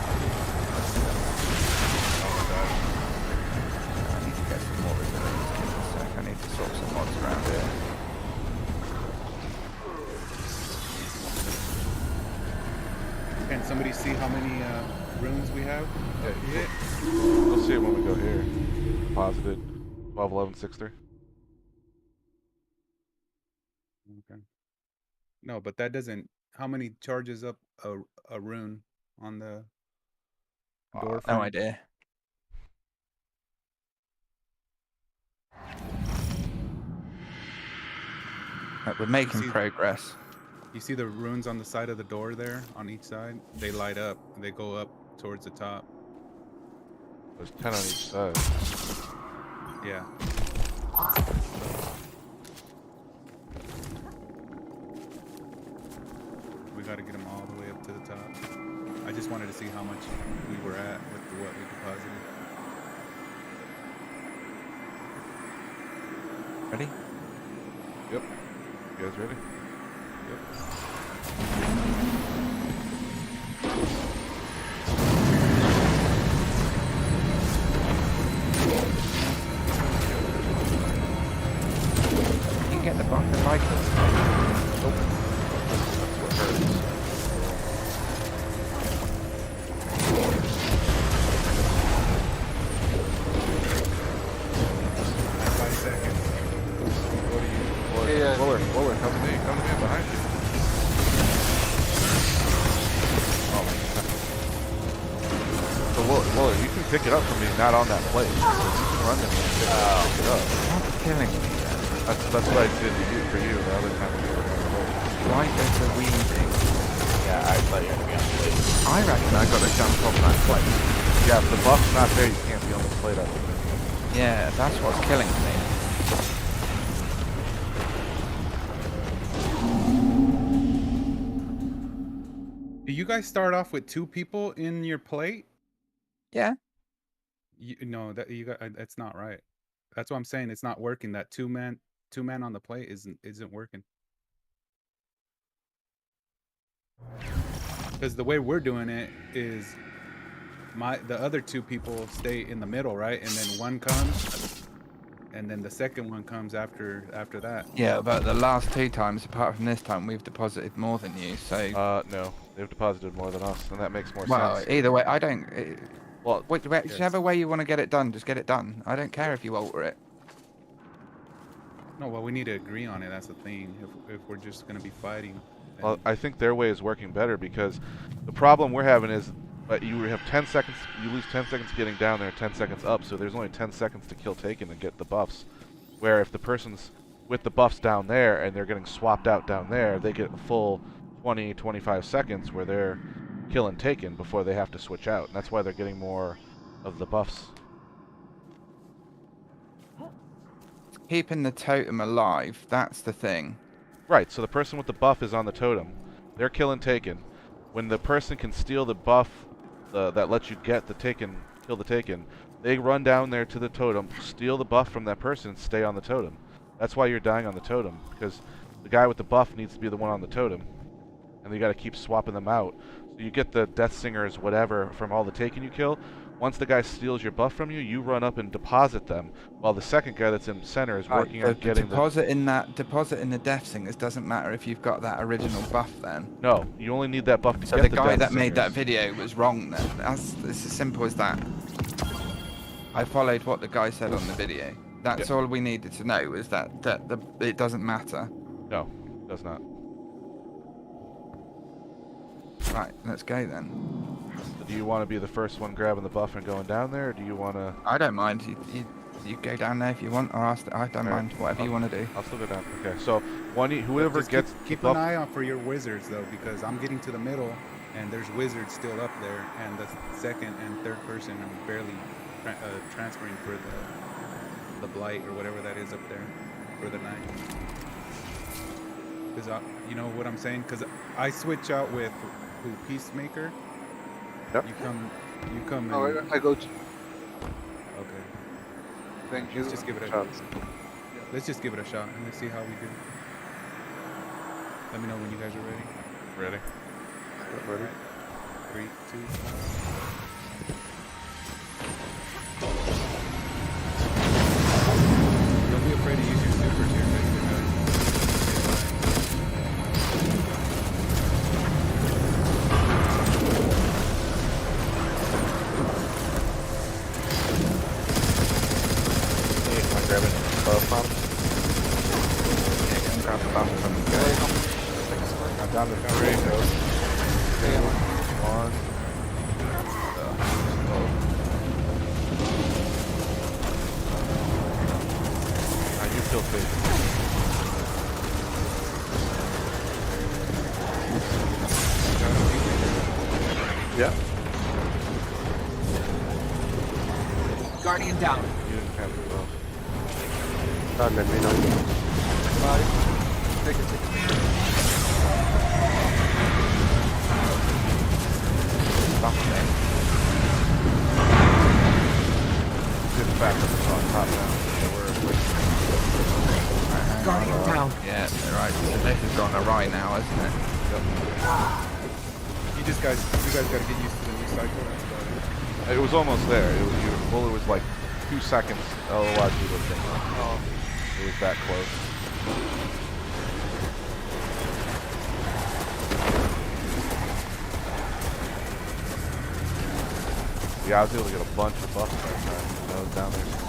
I need to get some more resilience in a sec. I need to swap some mods around here. Can somebody see how many runes we have? Yeah, we'll see it when we go here. Posited. 12, 11, 6, 3. Okay. No, but that doesn't. How many charges up a rune on the door? No frame? idea. Right, we're making See- progress. You see the runes on the side of the door there, on each side? They light up. They go up towards the top. There's 10 on each side. Yeah. got to get them all the way up to the top. I just wanted to see how much we were at with what we deposited. Ready? Yep. You guys ready? You can get the buff and like it. Nope. That's what hurts. 5 seconds. What are you? Yeah. Roller, come to me behind you. Oh my god. So Roller, you can pick it up from me, not on that plate. So you can run to me and pick it up. Stop killing me then. That's what I did to you for you the other time we were on the road. Why is the weaving? Yeah, I thought you were gonna be on the plate. I reckon I got to jump off that plate. Yeah, if the buff's not there, you can't be on the plate. I don't think. Yeah, that's what's killing me. Do you guys start off with 2 people in your plate? Yeah. No, that you got. That's not right. That's what I'm saying. It's not working. That two man on the plate isn't working. Because the way we're doing it is, the other 2 people stay in the middle, right? And then one comes, and then the second one comes after that. Yeah, but the last 2 times, apart from this time, we've deposited more than you. So, No, they've deposited more than us, and that makes more well, sense. either way, I don't. Well, Whichever way you want to get it done, just get it done. I don't care if you alter it. No, well, we need to agree on it. That's the thing. If we're just gonna be fighting. Well, I think their way is working better because the problem we're having is, you have 10 seconds. You lose 10 seconds getting down there, 10 seconds up. So there's only 10 seconds to kill Taken and get the buffs. Where if the person's with the buffs down there and they're getting swapped out down there, they get a full 20, 25 seconds where they're killing Taken before they have to switch out. And that's why they're getting more of the buffs. Keeping the totem alive, that's the thing. Right, so the person with the buff is on the totem. They're killing Taken. When the person can steal the buff that lets you get the Taken, kill the Taken, they run down there to the totem, steal the buff from that person, and stay on the totem. That's why you're dying on the totem, because the guy with the buff needs to be the one on the totem. And you gotta keep swapping them out. So you get the Death Singers, whatever, from all the Taken you kill. Once the guy steals your buff from you, you run up and deposit them, while the second guy that's in center is working on getting deposit in the Death Singers doesn't matter if you've got that original buff then. No, you only need that buff to So get the the guy Death that made that Singers. video was wrong then. It's as simple as that. I followed what the guy said on the video. That's all we needed to know, was that it doesn't matter. No, it does not. Right, let's go then. Do you want to be the first one grabbing the buff and going down there, or do you want to... I don't mind. You go down there if you want, or I don't mind. Whatever you want to do. I'll still go down. Okay, so whoever Just gets keep the an buff... eye out for your wizards though, because I'm getting to the middle and there's wizards still up there, and the second and third person are barely transferring for the blight or whatever that is up there for the night. Because you know what I'm saying? Because I switch out with Peacemaker. Yep. You come. No, and, I go to. okay. Thank you. Let's just give it a. Chance. Let's just give it a shot and let's see how we do. Let me know when you guys are ready. Ready? Ready? 3, 2, 1. Don't be afraid to use your supers here, Am I grabbing buff on? Yeah, go and grab the buff from the guy. I'm down to 3. 2, 1. You kill Taken. Yeah. Guardian down. You didn't have the buff. Let me know. Bye. Take it. buff thing. Get back up the top now. Guardian down. Yeah, right. So this has gone awry now, isn't it? You guys gotta get used to the new cycle. That's about it. It was almost there. Your bullet was like 2 seconds. Otherwise, we would have been. It was that close. Yeah, I was able to get a bunch of buffs that time. I was down there for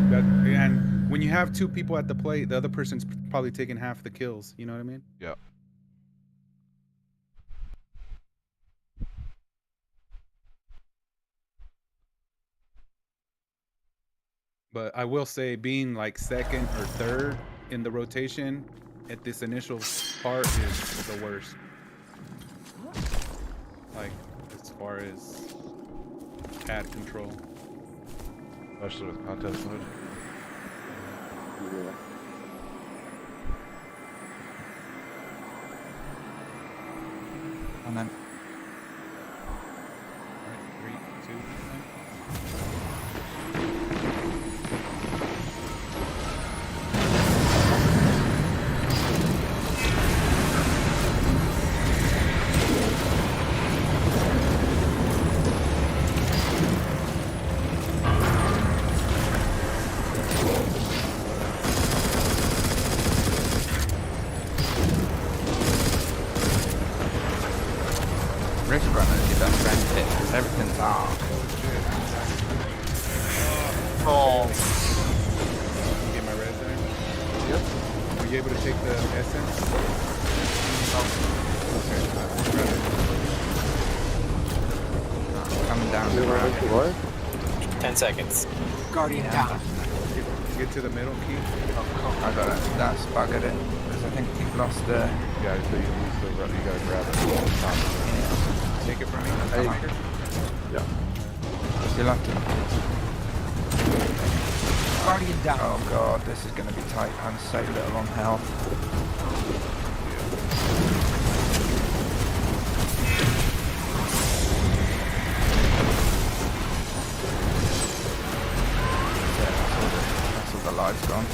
longer. And when you have 2 people at the plate, the other person's probably taking half the kills. You know what I mean? Yeah. But I will say, being like second or third in the rotation at this initial part is the worst. Like, as far as pad control. Especially with contest mode. Yeah. And then Alright, 3, 2, 1. Risk runners, you don't rent it because everything's arc. Oh. Get my res there? Yep. Were you able to take the essence? Coming down You the know road. what? 10 seconds. Guardian down. Get to the middle key. I got it. That's buggered it. Because I think you've lost the... Yeah, so you lose the run. You gotta grab it. Take it from me. Hey. Yeah. You'll have to... Guardian down. Oh god, this is going to be tight. I'm so little on health. That's all the lives gone.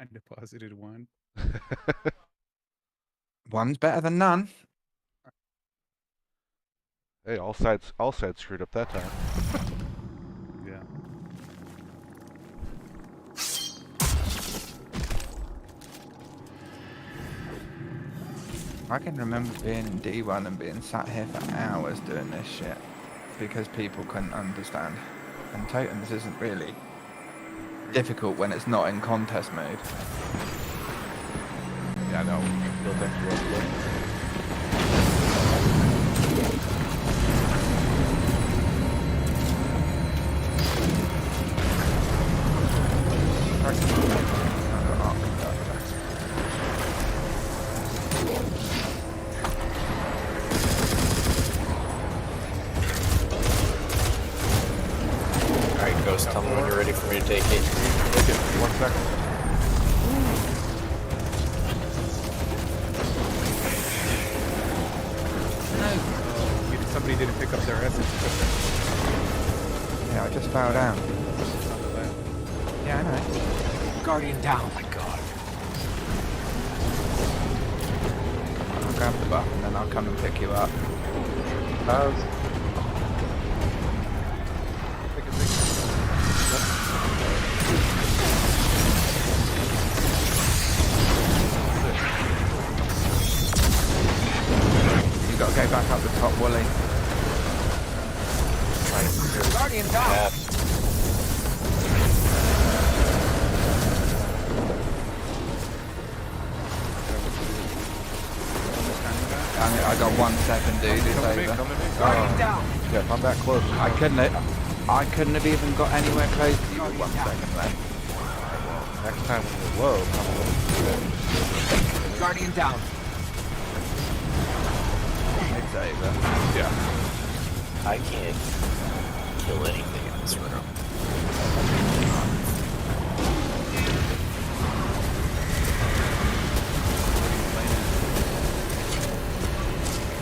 I deposited 1. One's better than none. Hey, all sides screwed up that time. Yeah. I can remember being in D1 and being sat here for hours doing this shit because people couldn't understand. And totems isn't really difficult when it's not in contest mode. Yeah, no. No, thanks for that. Alright, Ghost, tell me when you're ready for me to take it. Take it. 1 second. Somebody didn't pick up their essence. Yeah, I just fell down. Yeah, I know. Guardian down. Oh my god. I'll grab the buff and then I'll come and pick you up. You gotta go back up the top, Wooly. Guardian down. Yeah. I got 1 second, dude. It's over. Guardian down. Yeah, if I'm that close. I couldn't have even got anywhere close to you with 1 second left. Next time when you're low, come a little. Guardian down. It's over. Yeah. I can't kill anything in this room.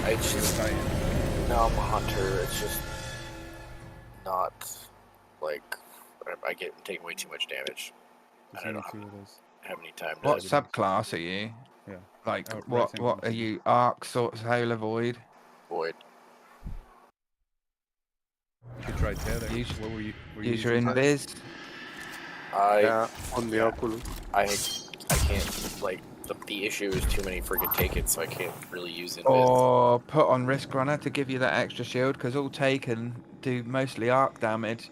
I just, no, I'm a hunter. It's just not like I get taking way too much damage. There's I don't only 2 of those. have any time What to. subclass are you? Yeah. Like, Oh, what Rexing are Consumer. you? Arc, Swords, Halo, Void? Void. You could try Tether. Use- What were you Use your using Tether? invis. Yeah, on the Oculus. I can't, like, the issue is too many freaking Taken, so I can't really use invis. Or put on Risk Runner to give you that extra shield, because all Taken do mostly arc damage.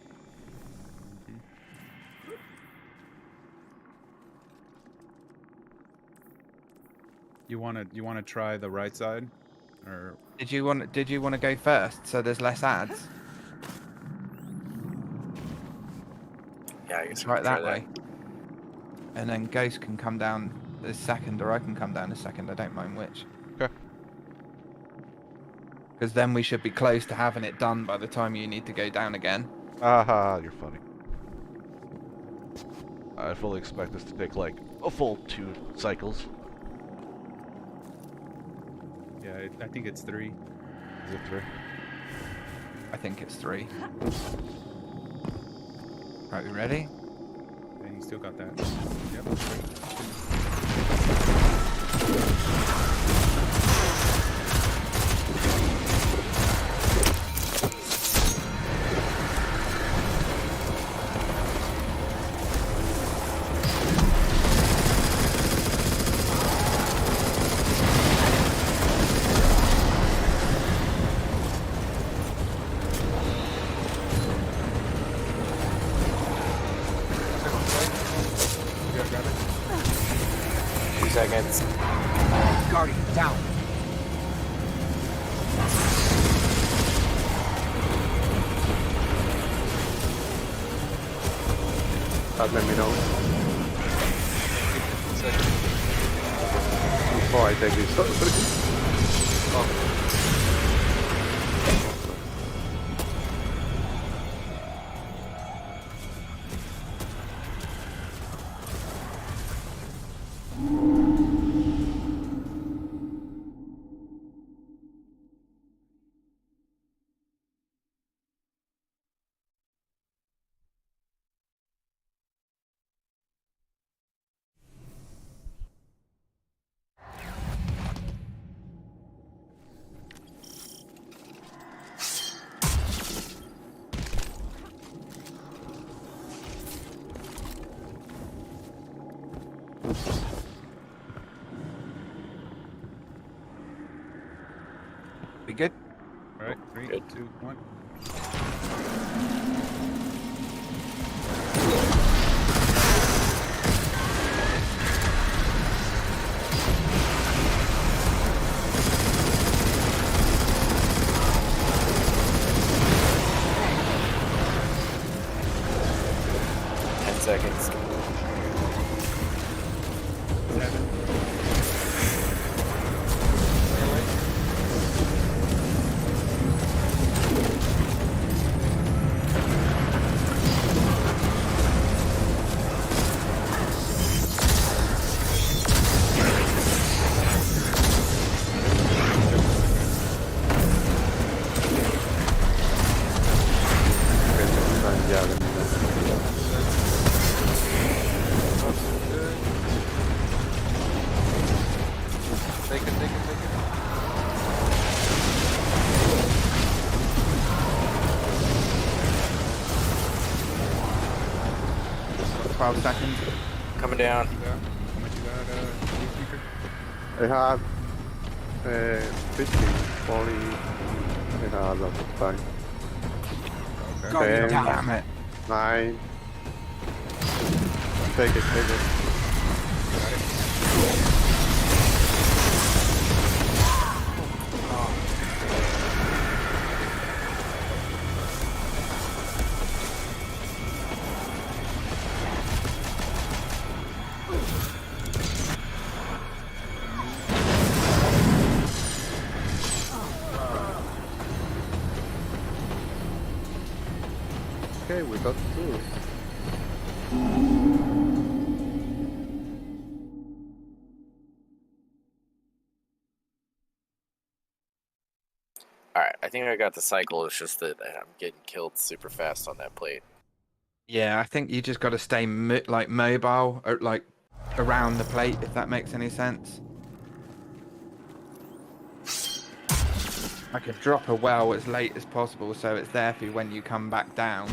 You wanna try the right side, or Did you want to go first so there's less ads? Yeah, I guess I Right can try that way. And then Ghost can come down as second, or I can come down as second. I don't mind which. Okay. Because then we should be close to having it done by the time you need to go down again. Aha, you're funny. I fully expect this to take like a full 2 cycles. yeah, I think it's 3. Is it 3? I think it's 3. Right, we ready? And you still got that. Yep. 3. Yeah, got it. 2 seconds. Guardian, down. Let me know. 15 seconds. Before I take this. We good? All right, 3, Good. 2, 1. Seconds. 7. Ya, let me know. Take it, take it, take it. 12 seconds. Coming down. How much you got, Blue Speaker? I had 50, 40. I had a lot of time. Okay. Guardian, Damn. damn it. 9. Take it, take it. we got two. Alright, I think I got the cycle. It's just that I'm getting killed super fast on that plate. Yeah, I think you just got to stay like mobile or like around the plate, if that makes any sense. I could drop a well as late as possible so it's there for you when you come back down.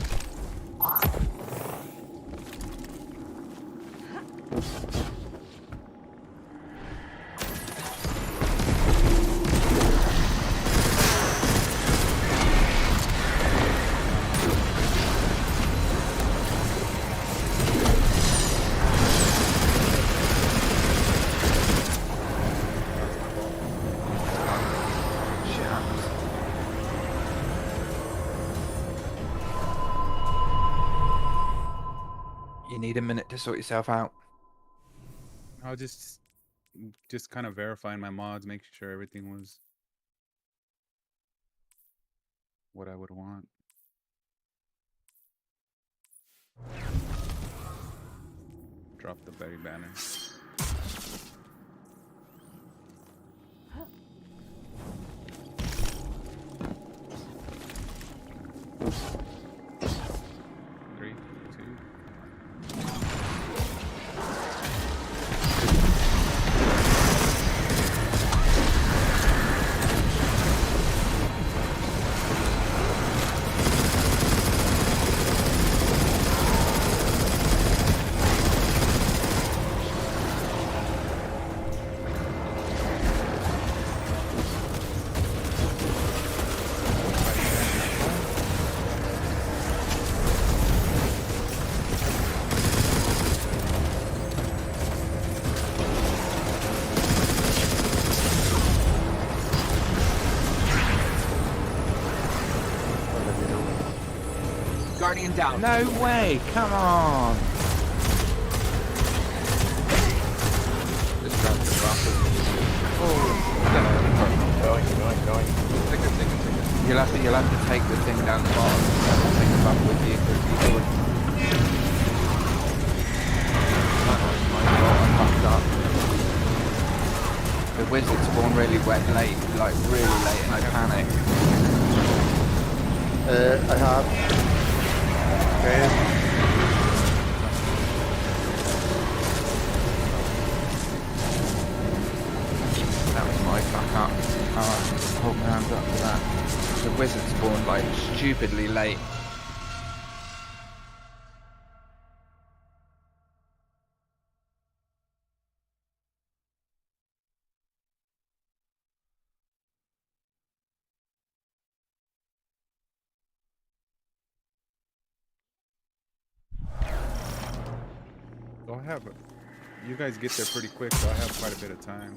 You need a minute to sort yourself out. I'll just kind of verifying my mods, making sure everything was what I would want. Drop the berry banner. Three, two. Guardian down. No way! Come on! Just grab the grapple. Going. You'll have to take the thing down the bottom. Take the buff with you because you would. Oh my god, I fucked up. The wizard spawned really late, like really late, and I panicked. I have. Okay. That was my fuck up. Hold my hands up for that. The wizard spawned like stupidly late. So I have, you guys get there pretty quick, so I have quite a bit of time.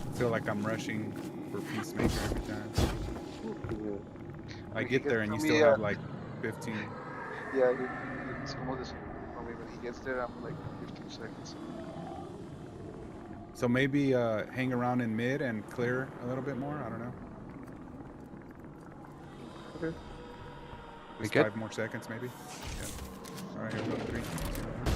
I feel like I'm rushing for Peacemaker every time. I get there and you still have like 15. Yeah, it's almost for me. When he gets there, I'm like 15 seconds. So maybe hang around in mid and clear a little bit more. I don't know. Okay. We Just good? 5 more seconds, maybe. Yeah. All right, here we go. 3, 2, 1.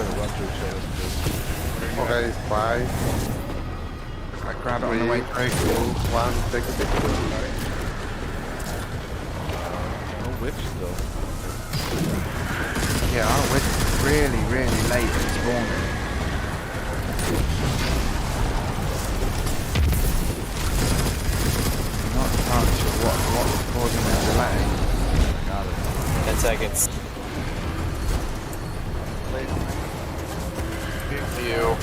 gonna run through each other. Okay, it's 5, I grab it on the way 3, through. 2, 1, take it. No witch still. Yeah, we're really, really late at spawning. I'm not entirely sure what's causing the delay. Got it. 10 seconds. View.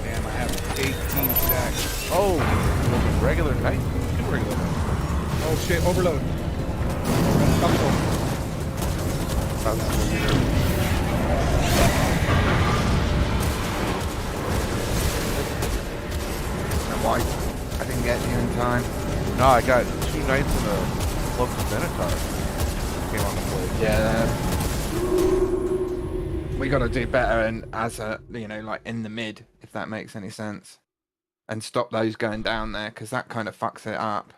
Damn, I have 18 stacks. Oh, regular knight? 2 regular knights. Oh shit, overload. Why? I didn't get here in time. No, I got 2 knights and a local Minotaur. Came on the plate. Yeah. We got to do better and as a, like in the mid, if that makes any sense. And stop those going down there, because that kind of fucks it up.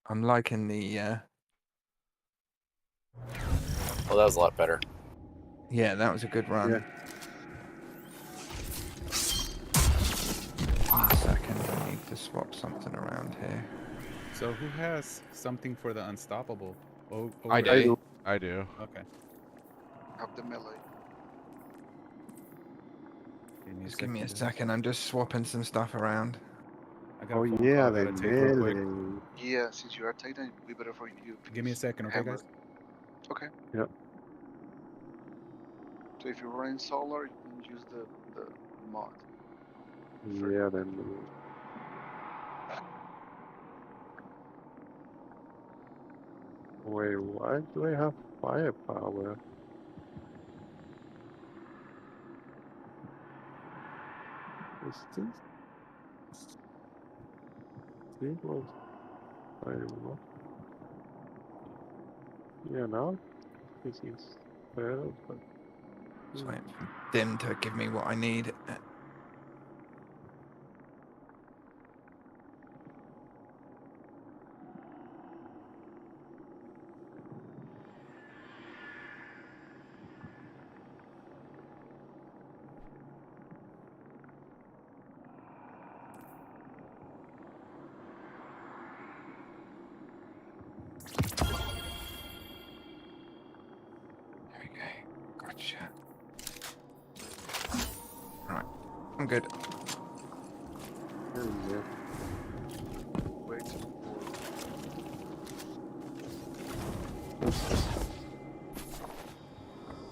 I'm liking the, Well, that was a lot better. yeah, that was a good run. Yeah. One second, I need to swap something around here. So who has something for the unstoppable? Oh, I over- do. I do. Okay. Have the melee. Just give me a second, I'm just swapping some stuff around. I got a Oh phone yeah, call I the gotta take real quick. melee. Yeah, since you are Titan, it would be better for you. Give me a please second, okay, hammer. guys? Okay. Yep. So if you're running solar, you can use the mod. Yeah, then. Wait, why do I have firepower? Is this? This was firepower. Yeah, now this is better, but. Just waiting for Dim to give me what I need. There we go. Gotcha. Right, I'm good. Yeah. Wait.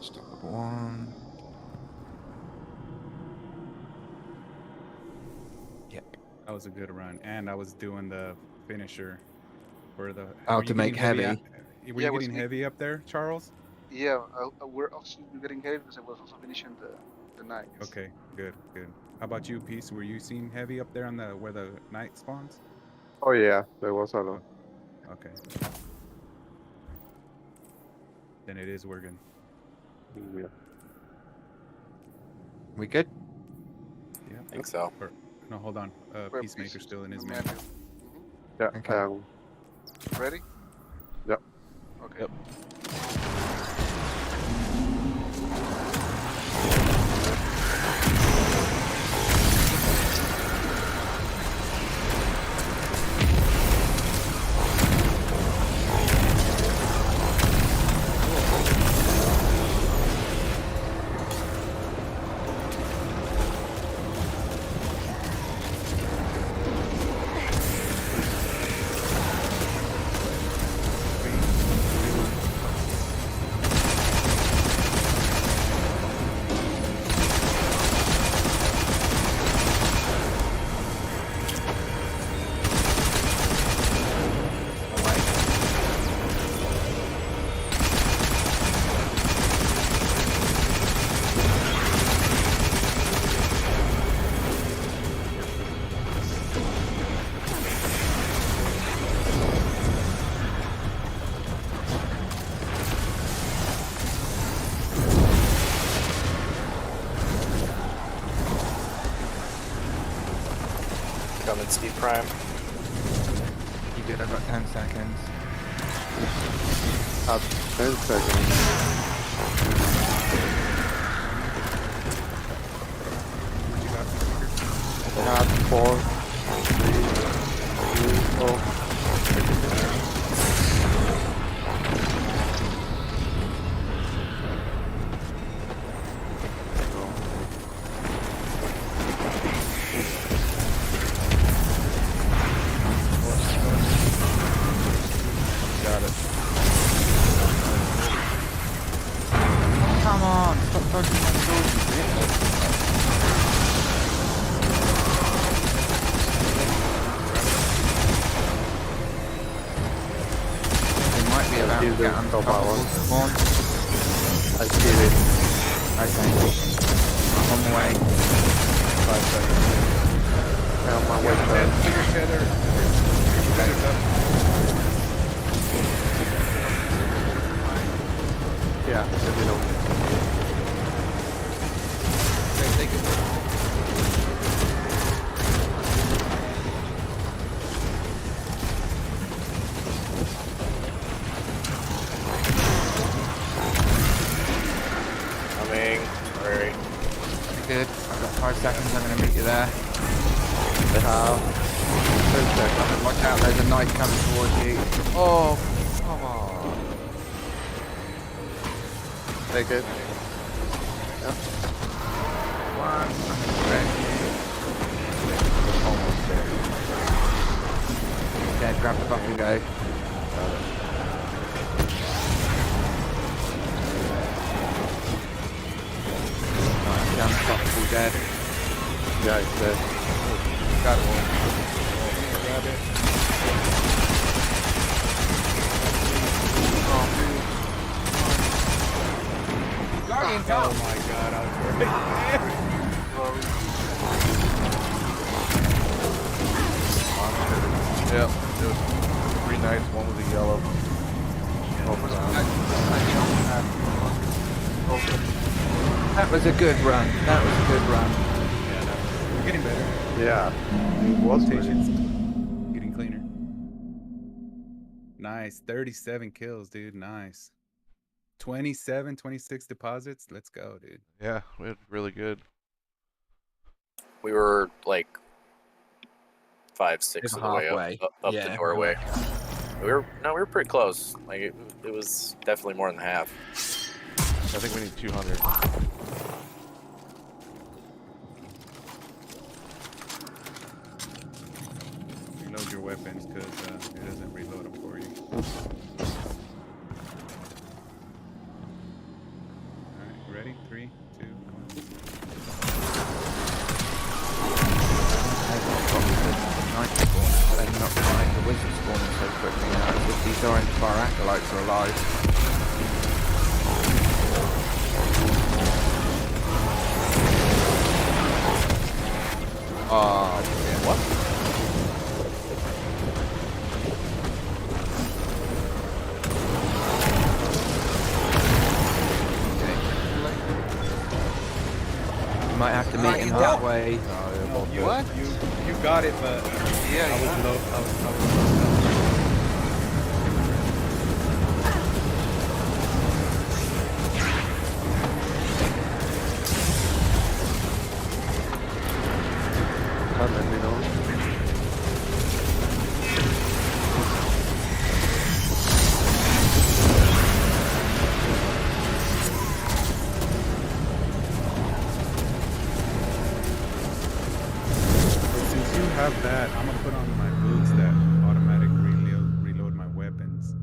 Stop one. Yep. That was a good run, and I was doing the finisher for the. Oh, were to you make getting heavy. Were Yeah, you was getting me. heavy up there, Charles? Yeah, we're also getting heavy because I was also finishing the night. Okay, good, good. How about you, Peace? Were you seeing heavy up there on the where the night spawns? Oh yeah, there was a lot. Okay. Then it is working. Yeah. We good? Yeah. I think so. No, hold on. Where Peacemaker's Peace still in his is menu. manual. Yeah. Okay. Ready? Yep. Okay. Yep. Steve Prime. You good? I've got 10 seconds. At 10 seconds. What you got, Peter? I had 4, 3, Got it. Come on, stop dodging my sword, you bitch. They might be about to Kill get them, unstoppable. top hour. Come on. I killed it. Okay. I'm on the way. 5 seconds. I'm on my way Put back. your tether. Tether's up. Yeah, let me know. Okay, take it. Coming. Alright. You're good. I've got 5 seconds. I'm going to meet you there. I have 10 seconds. Watch out, there's a knife coming towards you. Oh, come on. Take it. One. Almost there. Dead, grab the buff and go. Right, I'm unstoppable, dead. Yeah, it's dead. Got it. Grab it. Guardian, go! Oh my god, I was right Yep. There was 3 knights, one with a yellow. That was a good run. That was a good run. We're getting better. Yeah, it was Rotations. pretty. Getting cleaner. Nice. 37 kills, dude. Nice. 27, 26 deposits. Let's go, dude. Yeah, we had really good. We were like 5, 6 Maybe of the way halfway. up the Yeah, doorway. We were pretty close. Like it was definitely more than half. I think we need 200. Reload your weapons because it doesn't reload them for you. Alright, ready? 3, 2, 1. Night spawn, but they're not quite the wizard spawning so quickly now. As if these orange fire acolytes are alive. Oh, yeah. What? You might have to meet him halfway. Oh, You, What? You got it, but Yeah, I was low. I was Let me know. Since you have that, I'm gonna put on my boots that automatic reload my weapons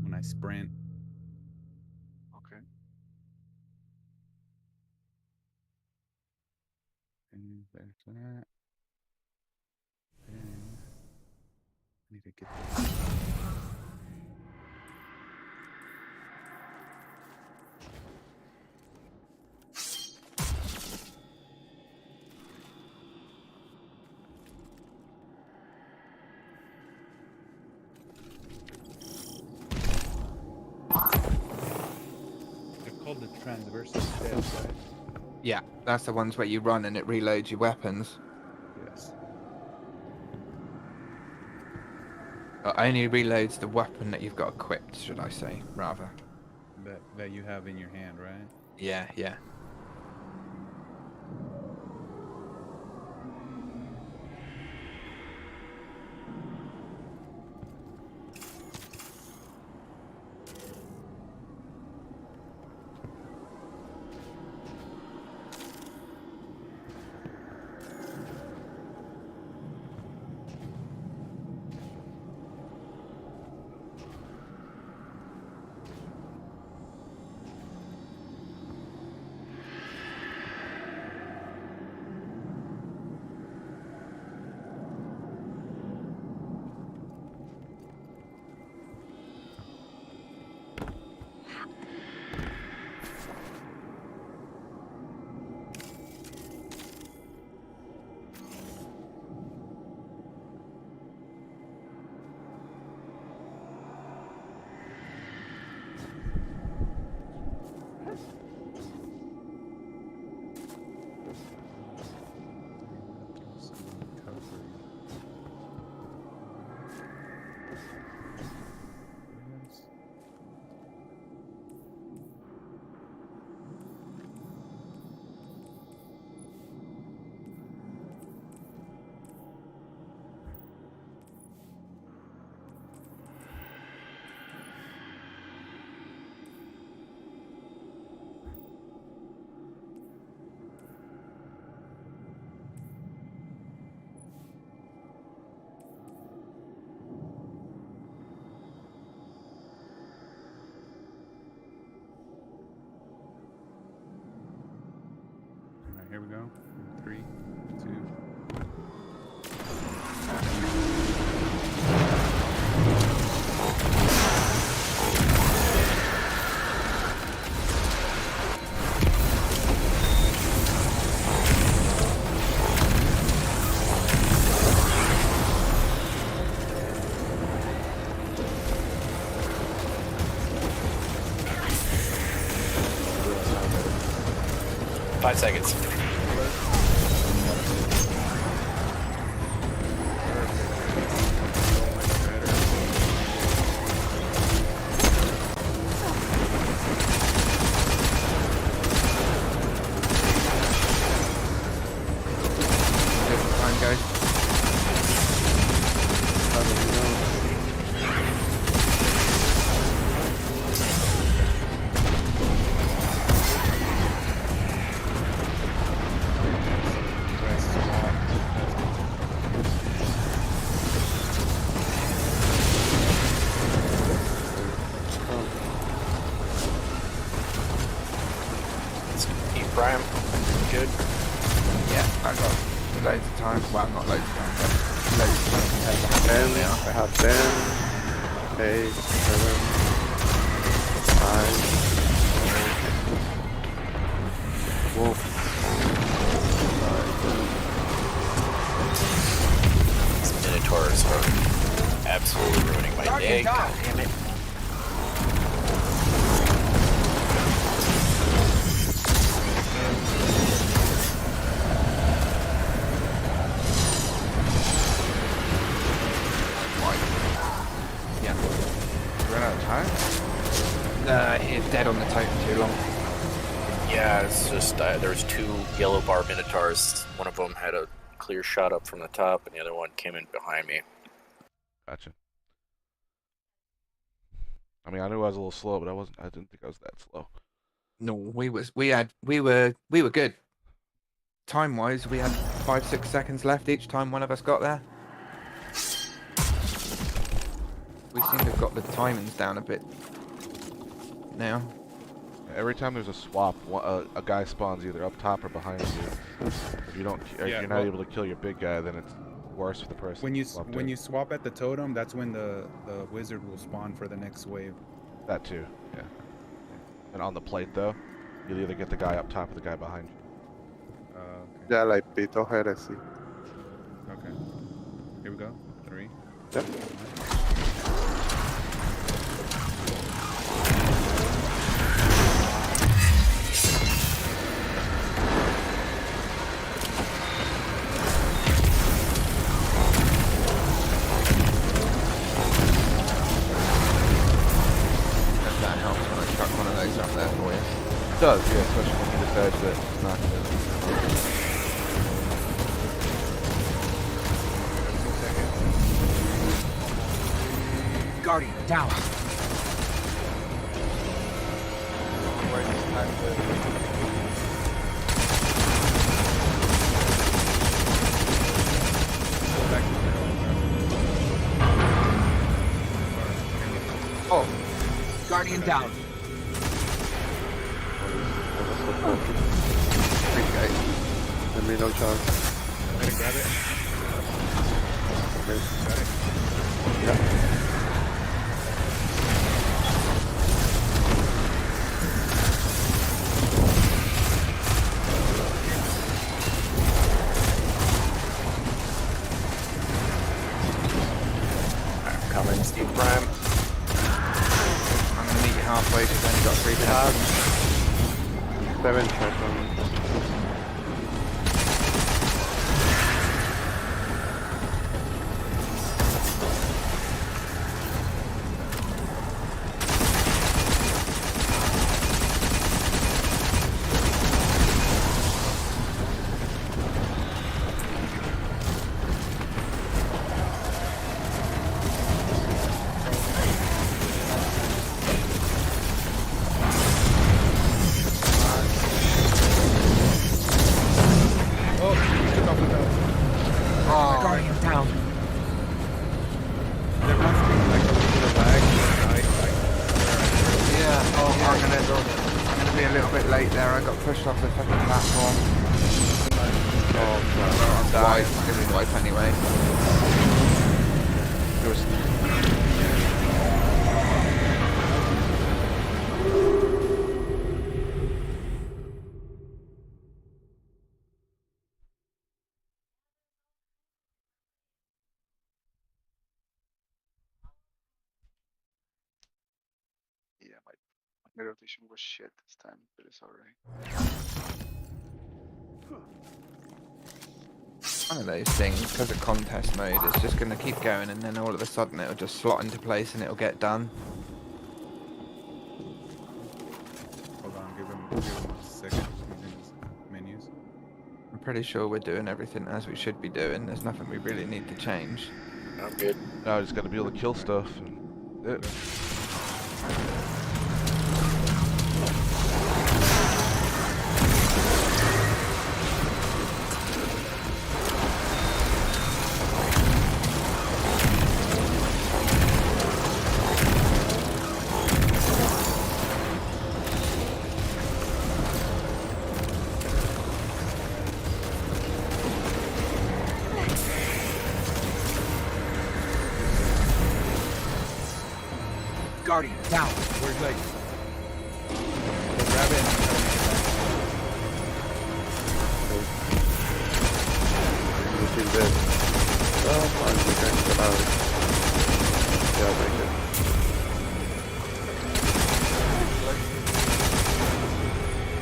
when I sprint. Okay. And there's that. And I need to get this. They're called the transversal steps, right? Yeah, that's the ones where you run and it reloads your weapons. Yes. Only reloads the weapon that you've got equipped, should I say, rather. That you have in your hand, right? Yeah, yeah. All right, here we go. 3, 2. 5 seconds. Good time, guys. Keep Prime. Good. Yeah, I got loads of time. Well, not loads of time, but loads of time compared to how 10, many now. I have 10, 8, 7, 5, 4, 5, These Minotaurs are absolutely ruining my day. God damn it. Yeah. Ran out of time? It's dead on the totem too long. Yeah, it's just there was 2 yellow bar Minotaurs. One of them had a clear shot up from the top, and the other one came in behind me. Gotcha. I mean, I knew I was a little slow, but I didn't think I was that slow. No, we were good. Time wise, we had 5-6 seconds left each time one of us got there. We seem to have got the timings down a bit now. Every time there's a swap, a guy spawns either up top or behind you. If you don't, if Yeah, you're not well- able to kill your big guy, then it's worse for the person. When you swapped when in. you swap at the totem, that's when the wizard will spawn for the next wave. That too, yeah. And on the plate though, you'll either get the guy up top or the guy behind you. Okay. yeah, like Pito Heresy. Okay. Here we go. 3. Yep. It does, yeah, especially when he decides that it's not gonna. Guardian, down. Wait, it's time to... Go back to the middle. Oh. Guardian down. Okay. Let me no chance. Let it grab it. Okay. Got it. Yeah. Coming, Steve Prime. I'm gonna meet you halfway because I only got 3 seconds. 7 seconds. Oh, he took off without. Oh, Guardian down. There must be like a little bit of lag. yeah. Oh, I'm gonna be a little bit late there. I got pushed off the fucking platform. Oh, crap. I'm dying. I'm gonna be wipe anyway. There was Yeah, my rotation was shit this time, but it's alright. One of those things, because of contest mode, it's just going to keep going and then all of a sudden it'll just slot into place and it'll get done. Hold on, give him a second. He's in his menus. I'm pretty sure we're doing everything as we should be doing. There's nothing we really need to change. I'm good. now I just gotta be able to kill stuff and it. Guardian down. Where's like? Go grab it and try to make it back. Using this. Oh, and we can get out. Yeah, make it.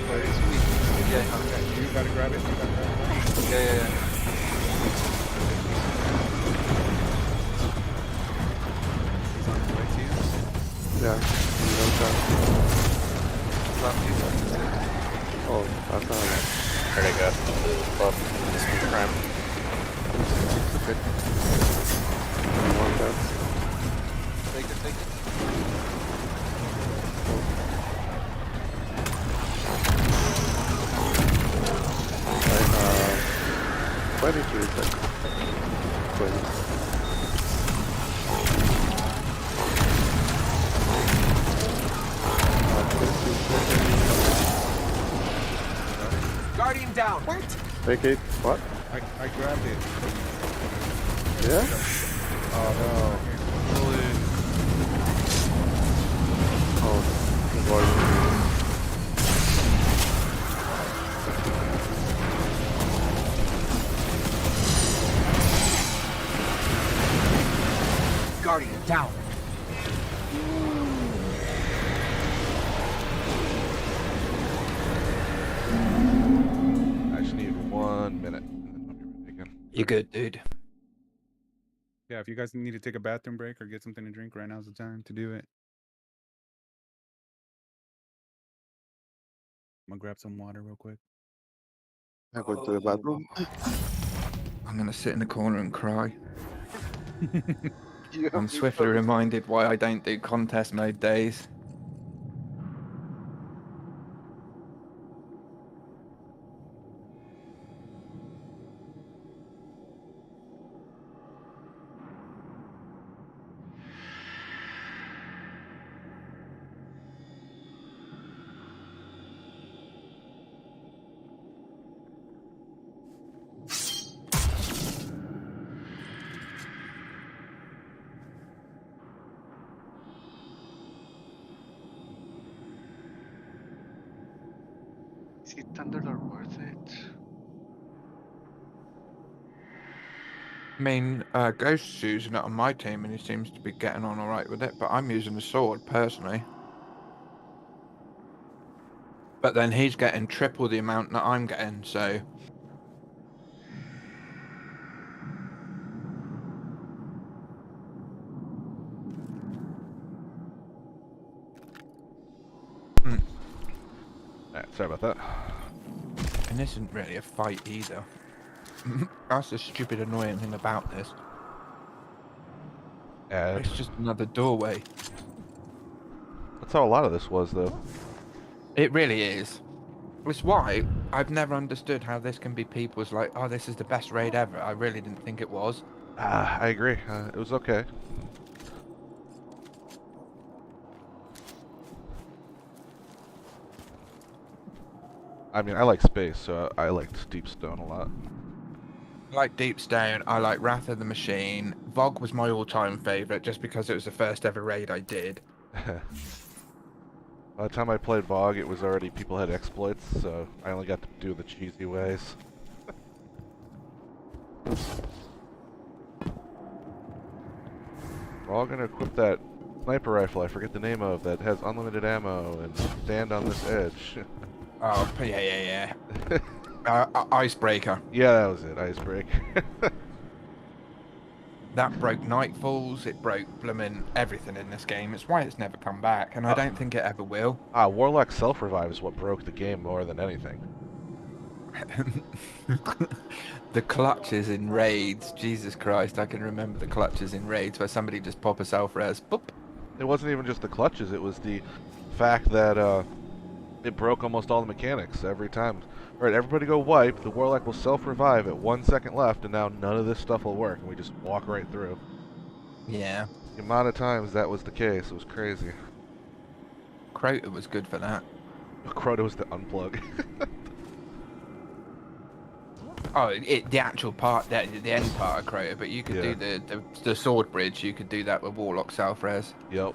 Very sweet. Yeah, Okay, you gotta grab it. You gotta grab it. yeah. He's on his way to you. Yeah, no chance. Lefty, Oh, that's not enough. There they go. Buff. Steve Prime. Good. One chance. take it. I have 23 seconds. 20. Guardian down. What? Take it. What? I grabbed it. Yeah? Oh no. Oh, boy. Guardian down. I just need 1 minute and then I'll be ready again. You're good, dude. Yeah, if you guys need to take a bathroom break or get something to drink, right now's the time to do it. gonna grab some water real quick. I go to the bathroom. I'm gonna sit in the corner and cry. You I'm have swiftly people- reminded why I don't do contest mode days. Is it Thunderlord worth it? I mean, Ghost's using it on my team and he seems to be getting on alright with it, but I'm using the sword personally. But then he's getting triple the amount that I'm getting, so. Alright, sorry about that. And this isn't really a fight either. That's the stupid annoying thing about this. Yeah, It's just another doorway. that's how a lot of this was, though. It really is. It's why I've never understood how this can be people's like, oh, this is the best raid ever. I really didn't think it was. I agree. It was okay. I mean, I like space, so I liked Deep Stone a lot. I like Deep Stone, I like Wrath of the Machine. Vogue was my all-time favourite just because it was the first ever raid I did. By the time I played Vogue, it was already people had exploits, so I only got to do the cheesy ways. We're all gonna equip that sniper rifle I forget the name of that has unlimited ammo and stand on this edge. Oh, yeah. Icebreaker. Yeah, that was it, Icebreaker. That broke Nightfalls, it broke bloomin' everything in this game. It's why it's never come back, and I don't think it ever will. Warlock self-revive is what broke the game more than anything. The clutches in raids, Jesus Christ, I can remember the clutches in raids where somebody just pop a self-res, boop. It wasn't even just the clutches, it was the fact that it broke almost all the mechanics every time. Alright, everybody go wipe, the Warlock will self-revive at 1 second left, and now none of this stuff will work, and we just walk right through. Yeah. The amount of times that was the case, it was crazy. Crota was good for that. Crota was the unplug. Oh, the actual part, the end part of Crota, but you could Yeah. do the sword bridge, you could do that with Warlock self-res. Yep.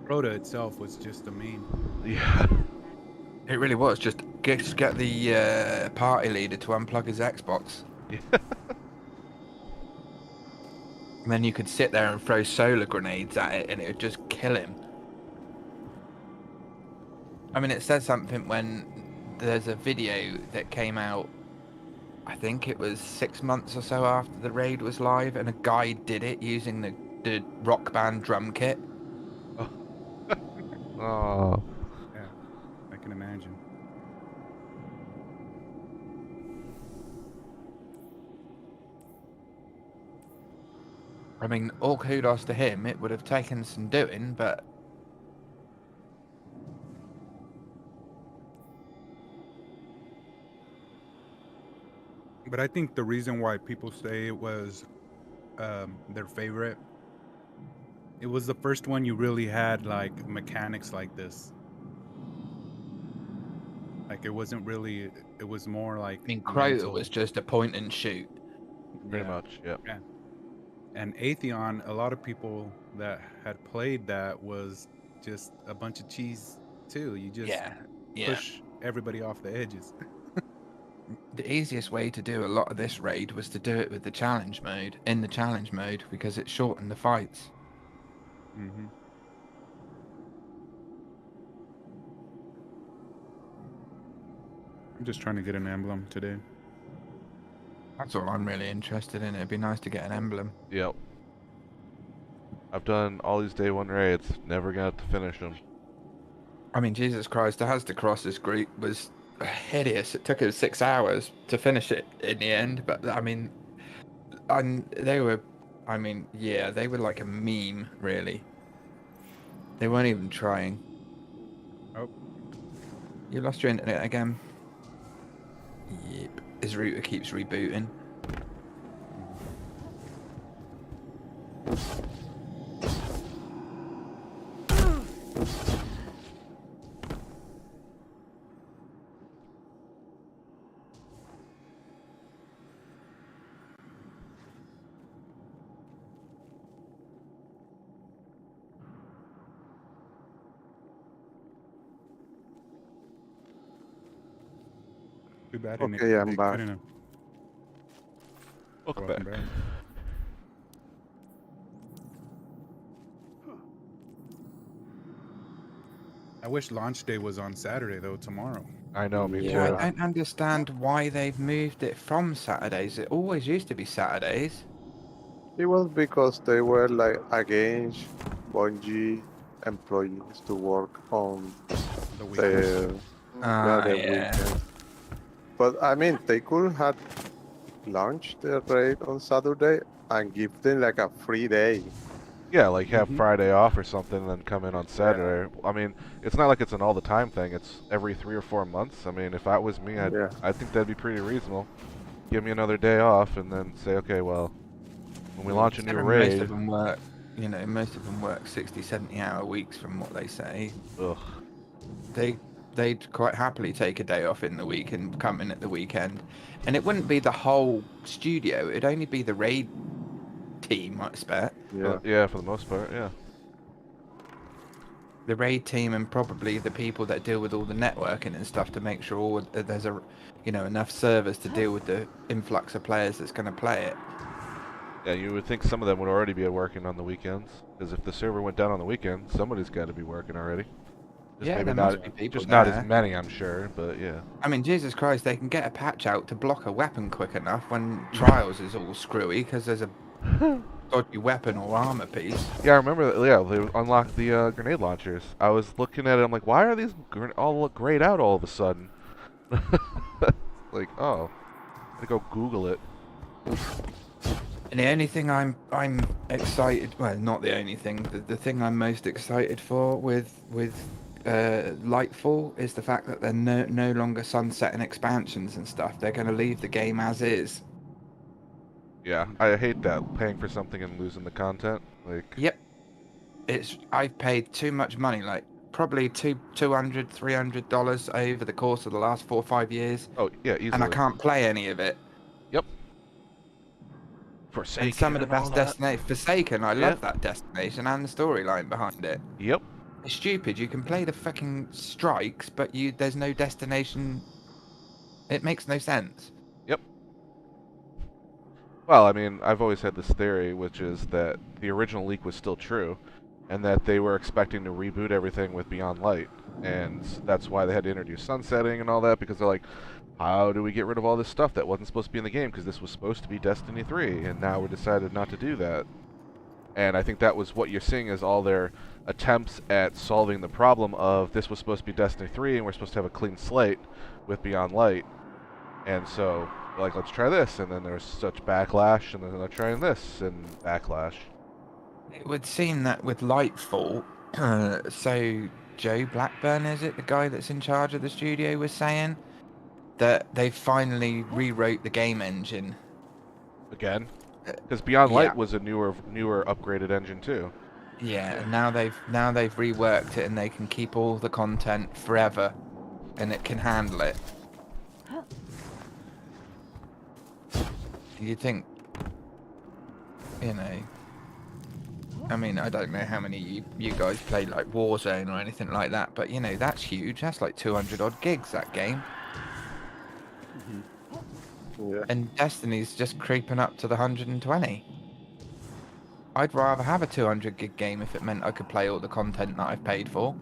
Crota itself was just a meme. Yeah. It really was, just get the party leader to unplug his Xbox. Yeah. And then you could sit there and throw solar grenades at it and it would just kill him. I mean, it says something when there's a video that came out, I think it was 6 months or so after the raid was live, and a guy did it using the Rock Band drum kit. Oh. Yeah, I can imagine. I mean, all kudos to him. It would have taken some doing, but But I think the reason why people say it was their favorite, it was the first one you really had like mechanics like this. Like it wasn't really, it was more like. I mean, Crota was just a point and shoot. Pretty much, yep. Yeah. And Atheon, a lot of people that had played that was just a bunch of cheese too. You just Yeah. push everybody off the edges. The easiest way to do a lot of this raid was to do it with the challenge mode, in the challenge mode, because it shortened the fights. Mm-hmm. I'm just trying to get an emblem today. That's all I'm really interested in. It'd be nice to get an emblem. Yep. I've done all these day one raids, never got to finish them. I mean, Jesus Christ, the Hasda Crosses group was hideous. It took us 6 hours to finish it in the end, but I mean, they were, I mean, yeah, they were like a meme, really. They weren't even trying. Oh. You lost your internet again? Yep. His router keeps rebooting. Too bad. Okay, I'm back. Welcome Welcome back. back. I wish launch day was on Saturday though. Tomorrow. I know, me Yeah, too. I don't understand why they've moved it from Saturdays. It always used to be Saturdays. It was because they were like against Bungie employees to work on The weekend. the Ah, the yeah. weekend. But I mean, they could have launched the raid on Saturday and give them like a free day. Yeah, like have Mhm. Friday off or something, and then come in on Saturday. I mean, it's not like it's an all the time thing. It's every 3 or 4 months. I mean, if that was me, I think that'd be pretty reasonable. Give me another day off, and then say, okay, well, when we launch a new Considering most raid, of them work, you know, most of them work 60, 70-hour weeks from what they say. ugh, They'd quite happily take a day off in the week and come in at the weekend. And it wouldn't be the whole studio. It'd only be the raid team, I expect. Yeah. yeah, for the most part, yeah. The raid team and probably the people that deal with all the networking and stuff to make sure there's enough servers to deal with the influx of players that's going to play it. Yeah, you would think some of them would already be working on the weekends, because if the server went down on the weekend, somebody's got to be working already. Just Yeah, maybe there not, must be people just not there. as many, I'm sure, but yeah. I mean, Jesus Christ, they can get a patch out to block a weapon quick enough when Trials is all screwy because there's a dodgy weapon or armor piece. Yeah, I remember. Yeah, they unlocked the grenade launchers. I was looking at it. I'm like, why are these all look grayed out all of a sudden? Like, oh, I gotta go Google it. And the only thing I'm excited, well, not the only thing, the thing I'm most excited for with Lightfall is the fact that they're no longer sunsetting expansions and stuff. They're going to leave the game as is. Yeah, I hate that, paying for something and losing the content. Like, Yep. I've paid too much money, like probably $200, $300 over the course of the last 4 or 5 years, oh yeah, easily. and I can't play any of it. Yep. Forsaken. And some of the and all best that. destinations, Forsaken, I Yeah. love that destination and the storyline behind it. Yep. It's stupid. You can play the fucking strikes, but there's no destination. It makes no sense. Yep. Well, I mean, I've always had this theory, which is that the original leak was still true, and that they were expecting to reboot everything with Beyond Light, and that's why they had to introduce sunsetting and all that, because they're like, how do we get rid of all this stuff that wasn't supposed to be in the game, because this was supposed to be Destiny 3, and now we decided not to do that. And I think that was what you're seeing as all their attempts at solving the problem of this was supposed to be Destiny 3, and we're supposed to have a clean slate with Beyond Light. And so, like, let's try this, and then there's such backlash, and then they're trying this, and backlash. It would seem that with Lightfall, so Joe Blackburn, is it, the guy that's in charge of the studio, was saying that they finally rewrote the game engine. Again? Because Beyond Light yeah. was a newer upgraded engine too. Yeah, and now they've reworked it, and they can keep all the content forever, and it can handle it. You'd think, you know, I mean, I don't know how many you guys play like Warzone or anything like that, but you know, that's huge. That's like 200 odd gigs, that game. Yeah. And Destiny's just creeping up to the 120. I'd rather have a 200 gig game if it meant I could play all the content that I've paid for.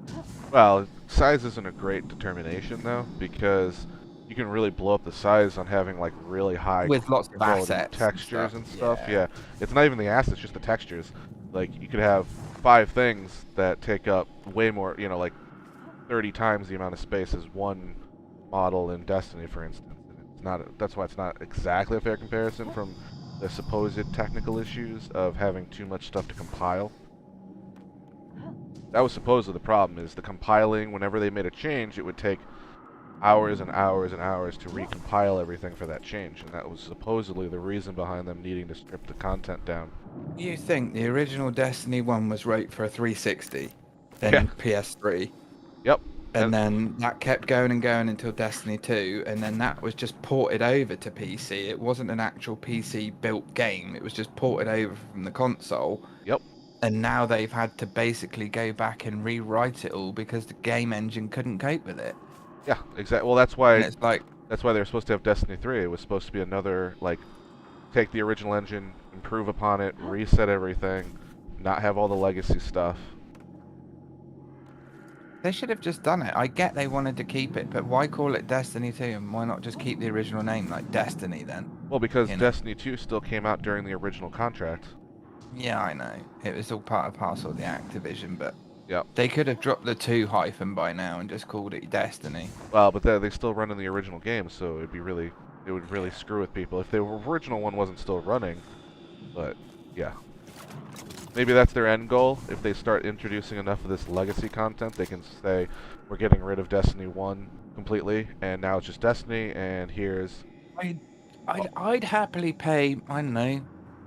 Well, size isn't a great determination though, because you can really blow up the size on having like really high With lots of quality assets and textures stuff, and stuff. yeah. Yeah, it's not even the assets, just the textures. Like you could have 5 things that take up way more, you know, like 30 times the amount of space as one model in Destiny, for instance. It's not. That's why it's not exactly a fair comparison from the supposed technical issues of having too much stuff to compile. That was supposedly the problem, is the compiling. Whenever they made a change, it would take hours and hours and hours to recompile everything for that change, and that was supposedly the reason behind them needing to strip the content down. You think the original Destiny 1 was wrote for a 360, then Yeah. PS3, Yep. and then that kept going and going until Destiny 2, and then that was just ported over to PC. It wasn't an actual PC built game, it was just ported over from the console. Yep. And now they've had to basically go back and rewrite it all because the game engine couldn't cope with it. Yeah, exactly. Well, that's why And it's like, they were supposed to have Destiny 3. It was supposed to be another, like, take the original engine, improve upon it, reset everything, not have all the legacy stuff. they should have just done it. I get they wanted to keep it, but why call it Destiny 2 and why not just keep the original name like Destiny then? Well, because You know. Destiny 2 still came out during the original contract. Yeah, I know. It was all part and parcel of the Activision, but Yep. they could have dropped the 2 hyphen by now and just called it Destiny. Well, but they still run in the original game, so it would really screw with people if the original one wasn't still running. But yeah, maybe that's their end goal. If they start introducing enough of this legacy content, they can say we're getting rid of Destiny 1 completely, and now it's just Destiny. And here's I'd happily pay, I don't know,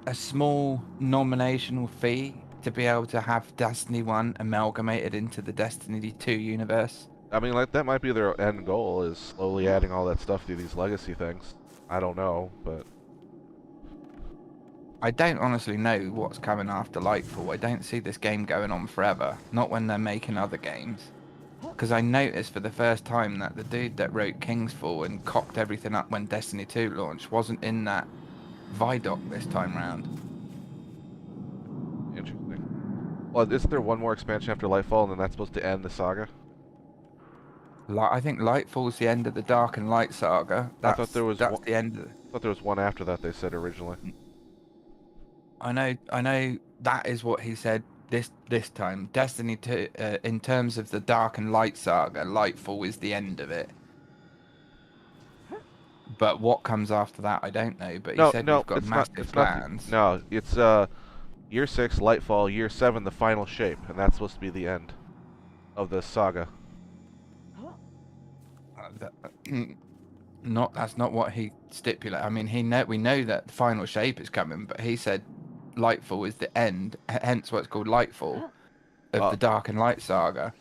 a small nominational fee to be able to have Destiny 1 amalgamated into the Destiny 2 universe. I mean, like, that might be their end goal, is slowly adding all that stuff to these legacy things. I don't know, but I don't honestly know what's coming after Lightfall. I don't see this game going on forever. Not when they're making other games. Because I noticed for the first time that the dude that wrote Kingsfall and cocked everything up when Destiny 2 launched wasn't in that Vidoc this time round. interesting. Well, isn't there one more expansion after Lightfall, and then that's supposed to end the saga? I think Lightfall's the end of the Dark and Light saga. I thought there was that's one- the end of I thought there was one after that, they said originally. I know that is what he said this time. Destiny 2, in terms of the Dark and Light saga, Lightfall is the end of it. But what comes after that, I don't know. But he said we've got it's massive not, plans. no, it's Year 6, Lightfall, Year 7, the final shape, and that's supposed to be the end of the saga. That's not what he stipulated. I mean, we know that the final shape is coming, but he said Lightfall is the end, hence what's called Lightfall of the Dark and Light saga.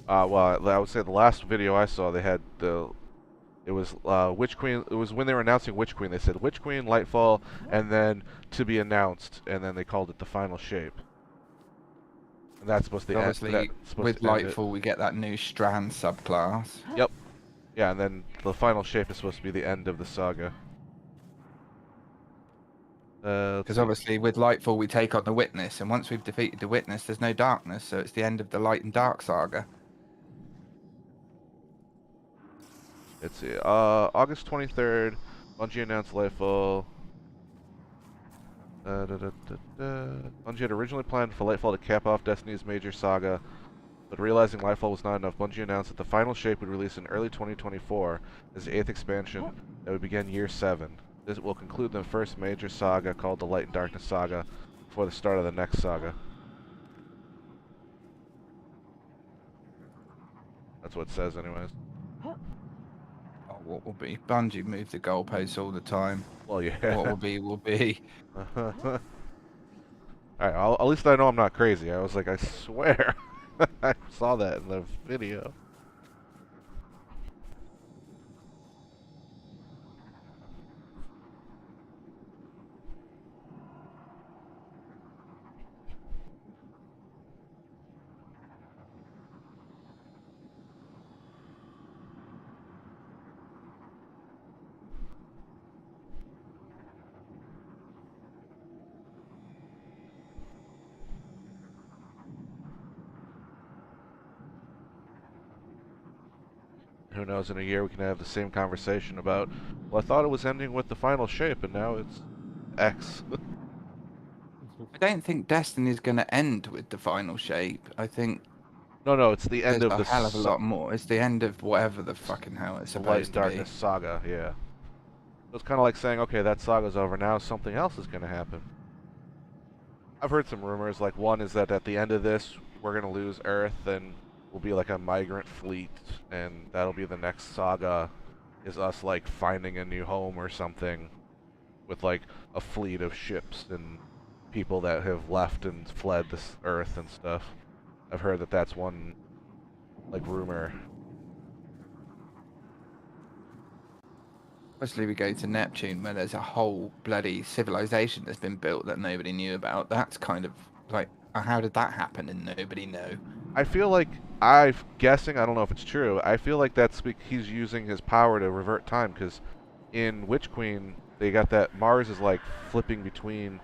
Well, I would say the last video I saw, they had it was Witch Queen. It was when they were announcing Witch Queen. They said Witch Queen, Lightfall, and then to be announced, and then they called it the final shape. And that's supposed to Obviously, with Lightfall, we get that new Strand subclass. Yep. Yeah, and then the final shape is supposed to be the end of the saga. Because obviously, with Lightfall, we take on the Witness, and once we've defeated the Witness, there's no darkness, so it's the end of the Light and Dark saga. Let's see. August 23rd, Bungie announced Lightfall. Bungie had originally planned for Lightfall to cap off Destiny's major saga, but realizing Lightfall was not enough, Bungie announced that the final shape would release in early 2024 as the 8th expansion that would begin Year 7. This will conclude the first major saga called the Light and Darkness saga before the start of the next saga. That's what it says anyways. What will be? Bungie moves the goalposts all the time. Well, yeah. What will be, will be. Alright, at least I know I'm not crazy. I was like, I swear. I saw that in the video. Who knows, in a year we can have the same conversation about, well, I thought it was ending with the final shape, and now it's X. I don't think Destiny's going to end with the final shape. I think No, it's the end There's of a the hell of a lot more. It's the end of whatever the fucking hell it's the Light supposed and to be. Darkness saga. Yeah. So it's kind of like saying, okay, that saga's over. Now something else is going to happen. I've heard some rumors. Like one is that at the end of this, we're going to lose Earth, and we'll be like a migrant fleet, and that'll be the next saga. Is us like finding a new home or something, with like a fleet of ships and people that have left and fled this Earth and stuff. I've heard that that's one like rumor. Especially we go to Neptune where there's a whole bloody civilization that's been built that nobody knew about. That's kind of like, how did that happen and nobody know? I feel like I'm guessing. I don't know if it's true. I feel like that's he's using his power to revert time because in Witch Queen they got that Mars is like flipping between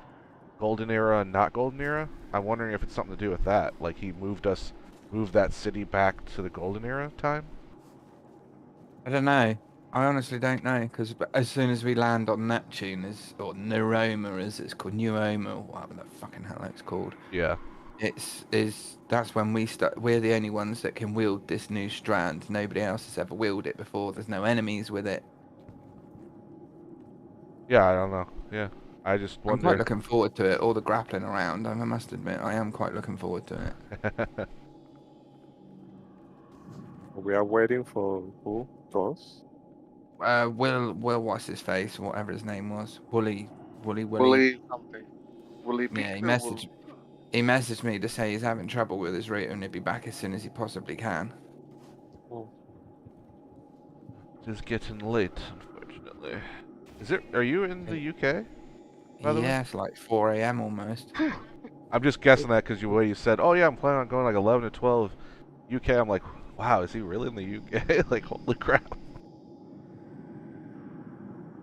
Golden Era and not Golden Era. I'm wondering if it's something to do with that. Like he moved that city back to the Golden Era time. I don't know. I honestly don't know because as soon as we land on Neptune, or Neuroma as it's called, Neuroma, or whatever the fucking hell it's called, Yeah. that's when we start. We're the only ones that can wield this new strand. Nobody else has ever wielded it before. There's no enemies with it. Yeah, I don't know. Yeah. I just I'm quite wonder. looking forward to it. All the grappling around. I must admit, I am quite looking forward to it. We are waiting for who? Toss? Will, what's his face? Whatever his name was, Willy. Willy something. Willy Yeah, Peter. Will. he messaged me to say he's having trouble with his router and he'll be back as soon as he possibly can. Oh, It is getting late, unfortunately. Is it? Are you in the UK? By the way? Yeah, it's like 4 a.m. almost. I'm just guessing that because the way you said, "Oh yeah, I'm planning on going like 11 to 12 UK." I'm like, wow, is he really in the UK? Like, holy crap.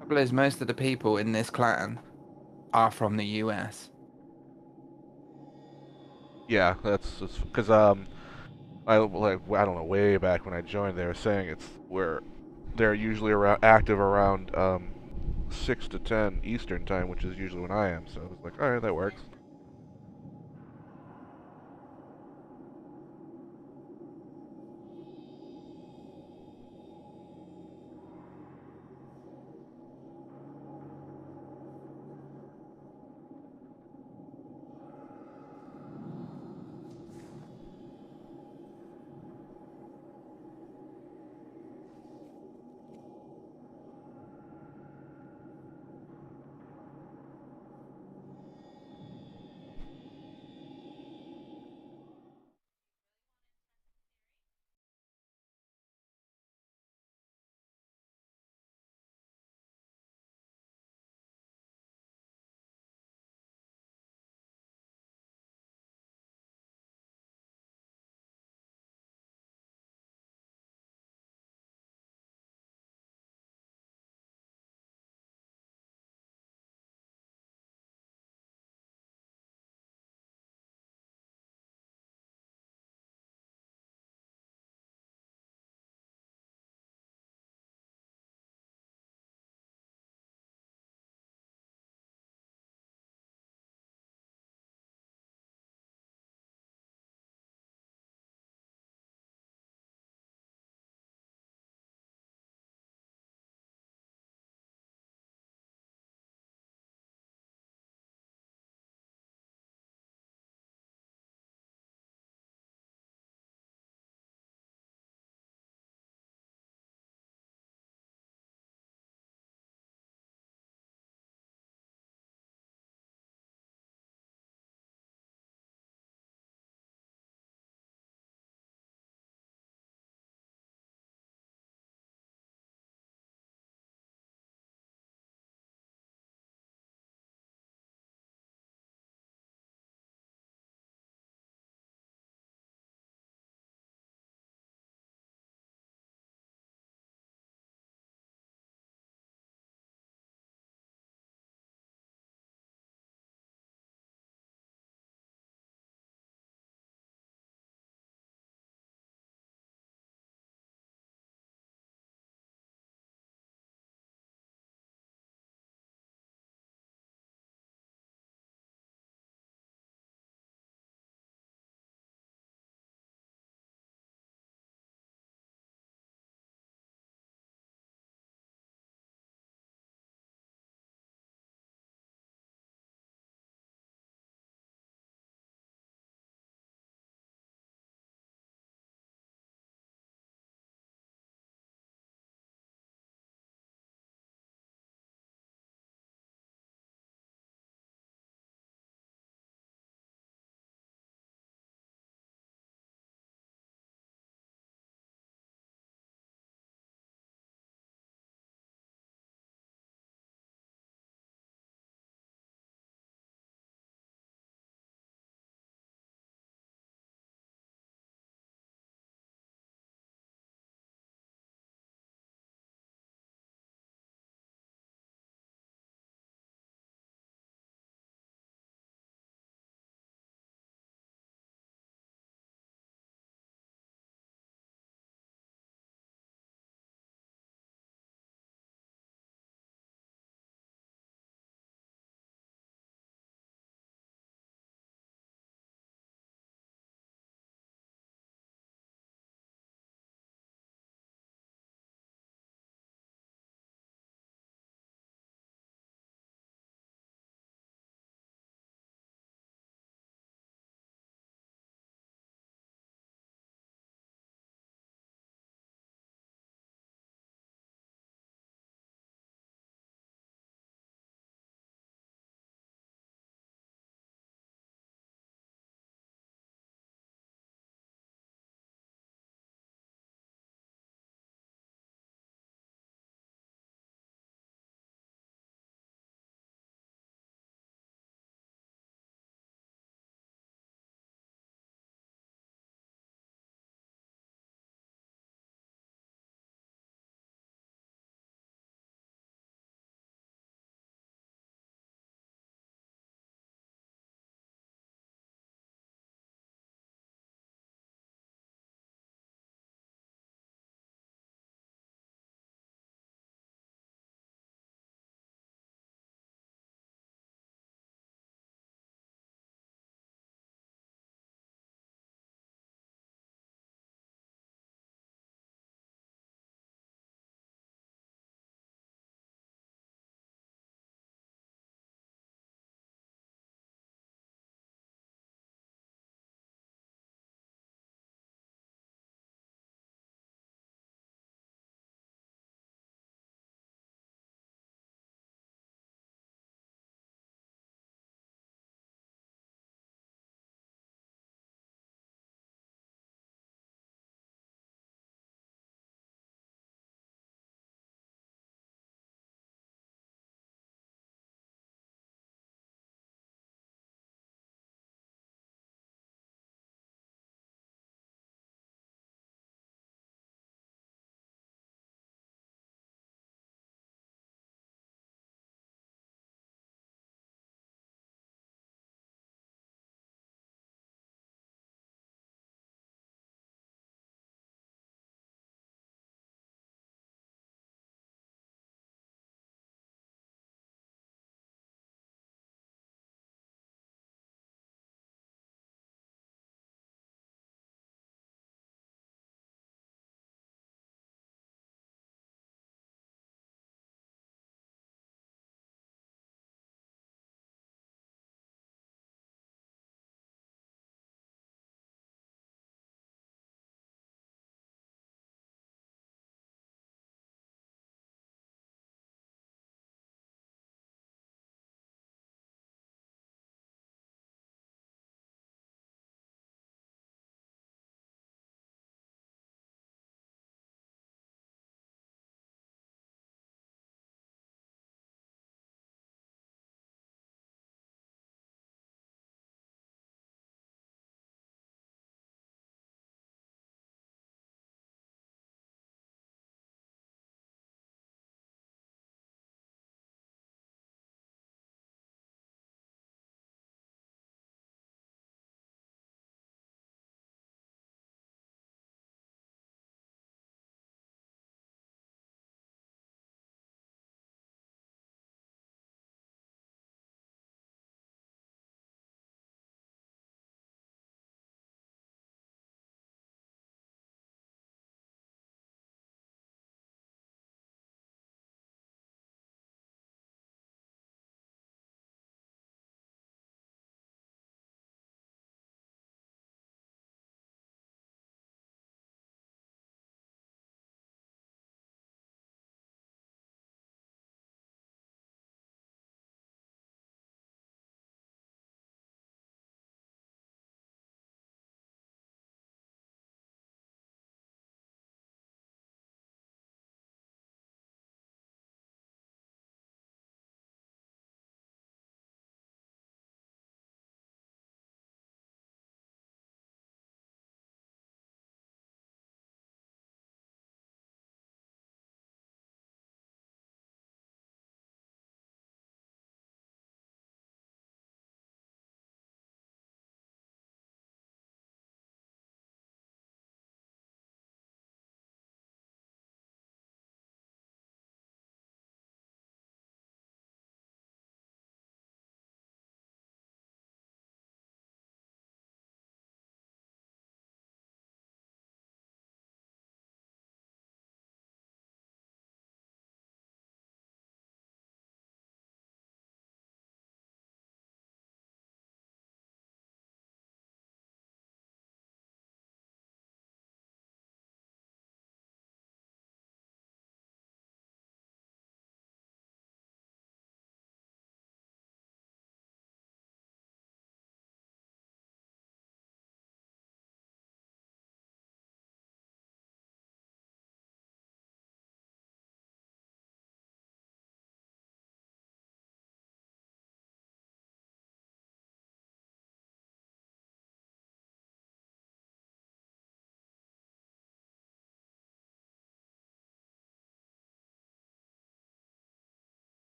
Trouble is, most of the people in this clan are from the US. Yeah, that's because I don't know, way back when I joined, they were saying it's where they're usually around active around 6 to 10 Eastern time, which is usually when I am. So I was like, all right, that works.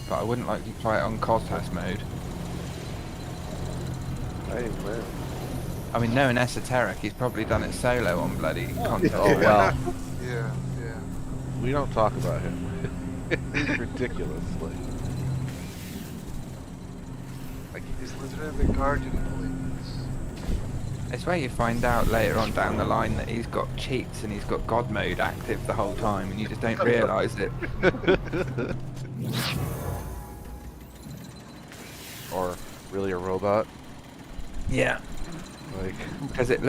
but I wouldn't like to try it on Costas mode. Hey, man. I mean, knowing Esoteric, he's probably done it solo on bloody Contest. Oh well, Yeah, yeah. we don't talk about him. He's ridiculous. Like He's literally the guardian of Blades. It's where you find out later on down the line that he's got cheats and he's got God mode active the whole time, and you just don't realise it. or really a robot. Yeah. Like Because it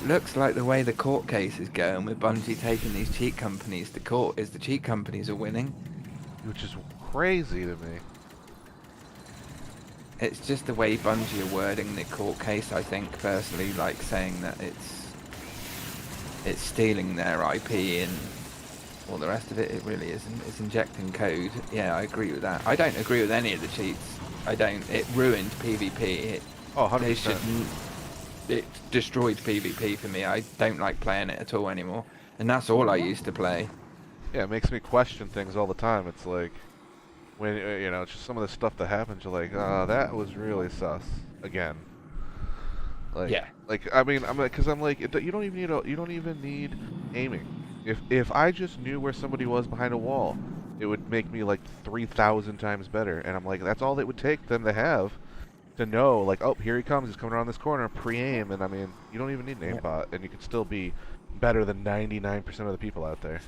looks like the way the court case is going with Bungie taking these cheat companies to court is the cheat companies are winning. which is crazy to me. It's just the way Bungie are wording the court case, I think, personally, like saying that it's stealing their IP and all the rest of it. It really isn't. It's injecting code. Yeah, I agree with that. I don't agree with any of the cheats. I don't. It ruined PvP. Oh, They 100%. shouldn't. It destroyed PvP for me. I don't like playing it at all anymore. And that's all I used to play. Yeah, it makes me question things all the time. It's like, when, you know, just some of the stuff that happens, you're like, oh, that was really sus. Again. Like, Yeah. Like, I mean, because I'm like, you don't even need aiming. If I just knew where somebody was behind a wall, it would make me like 3,000 times better. And I'm like, that's all it would take them to have. To know, like, oh, here he comes, he's coming around this corner, pre-aim, and I mean, you don't even need an aimbot, and you can still be better than 99% of the people out there.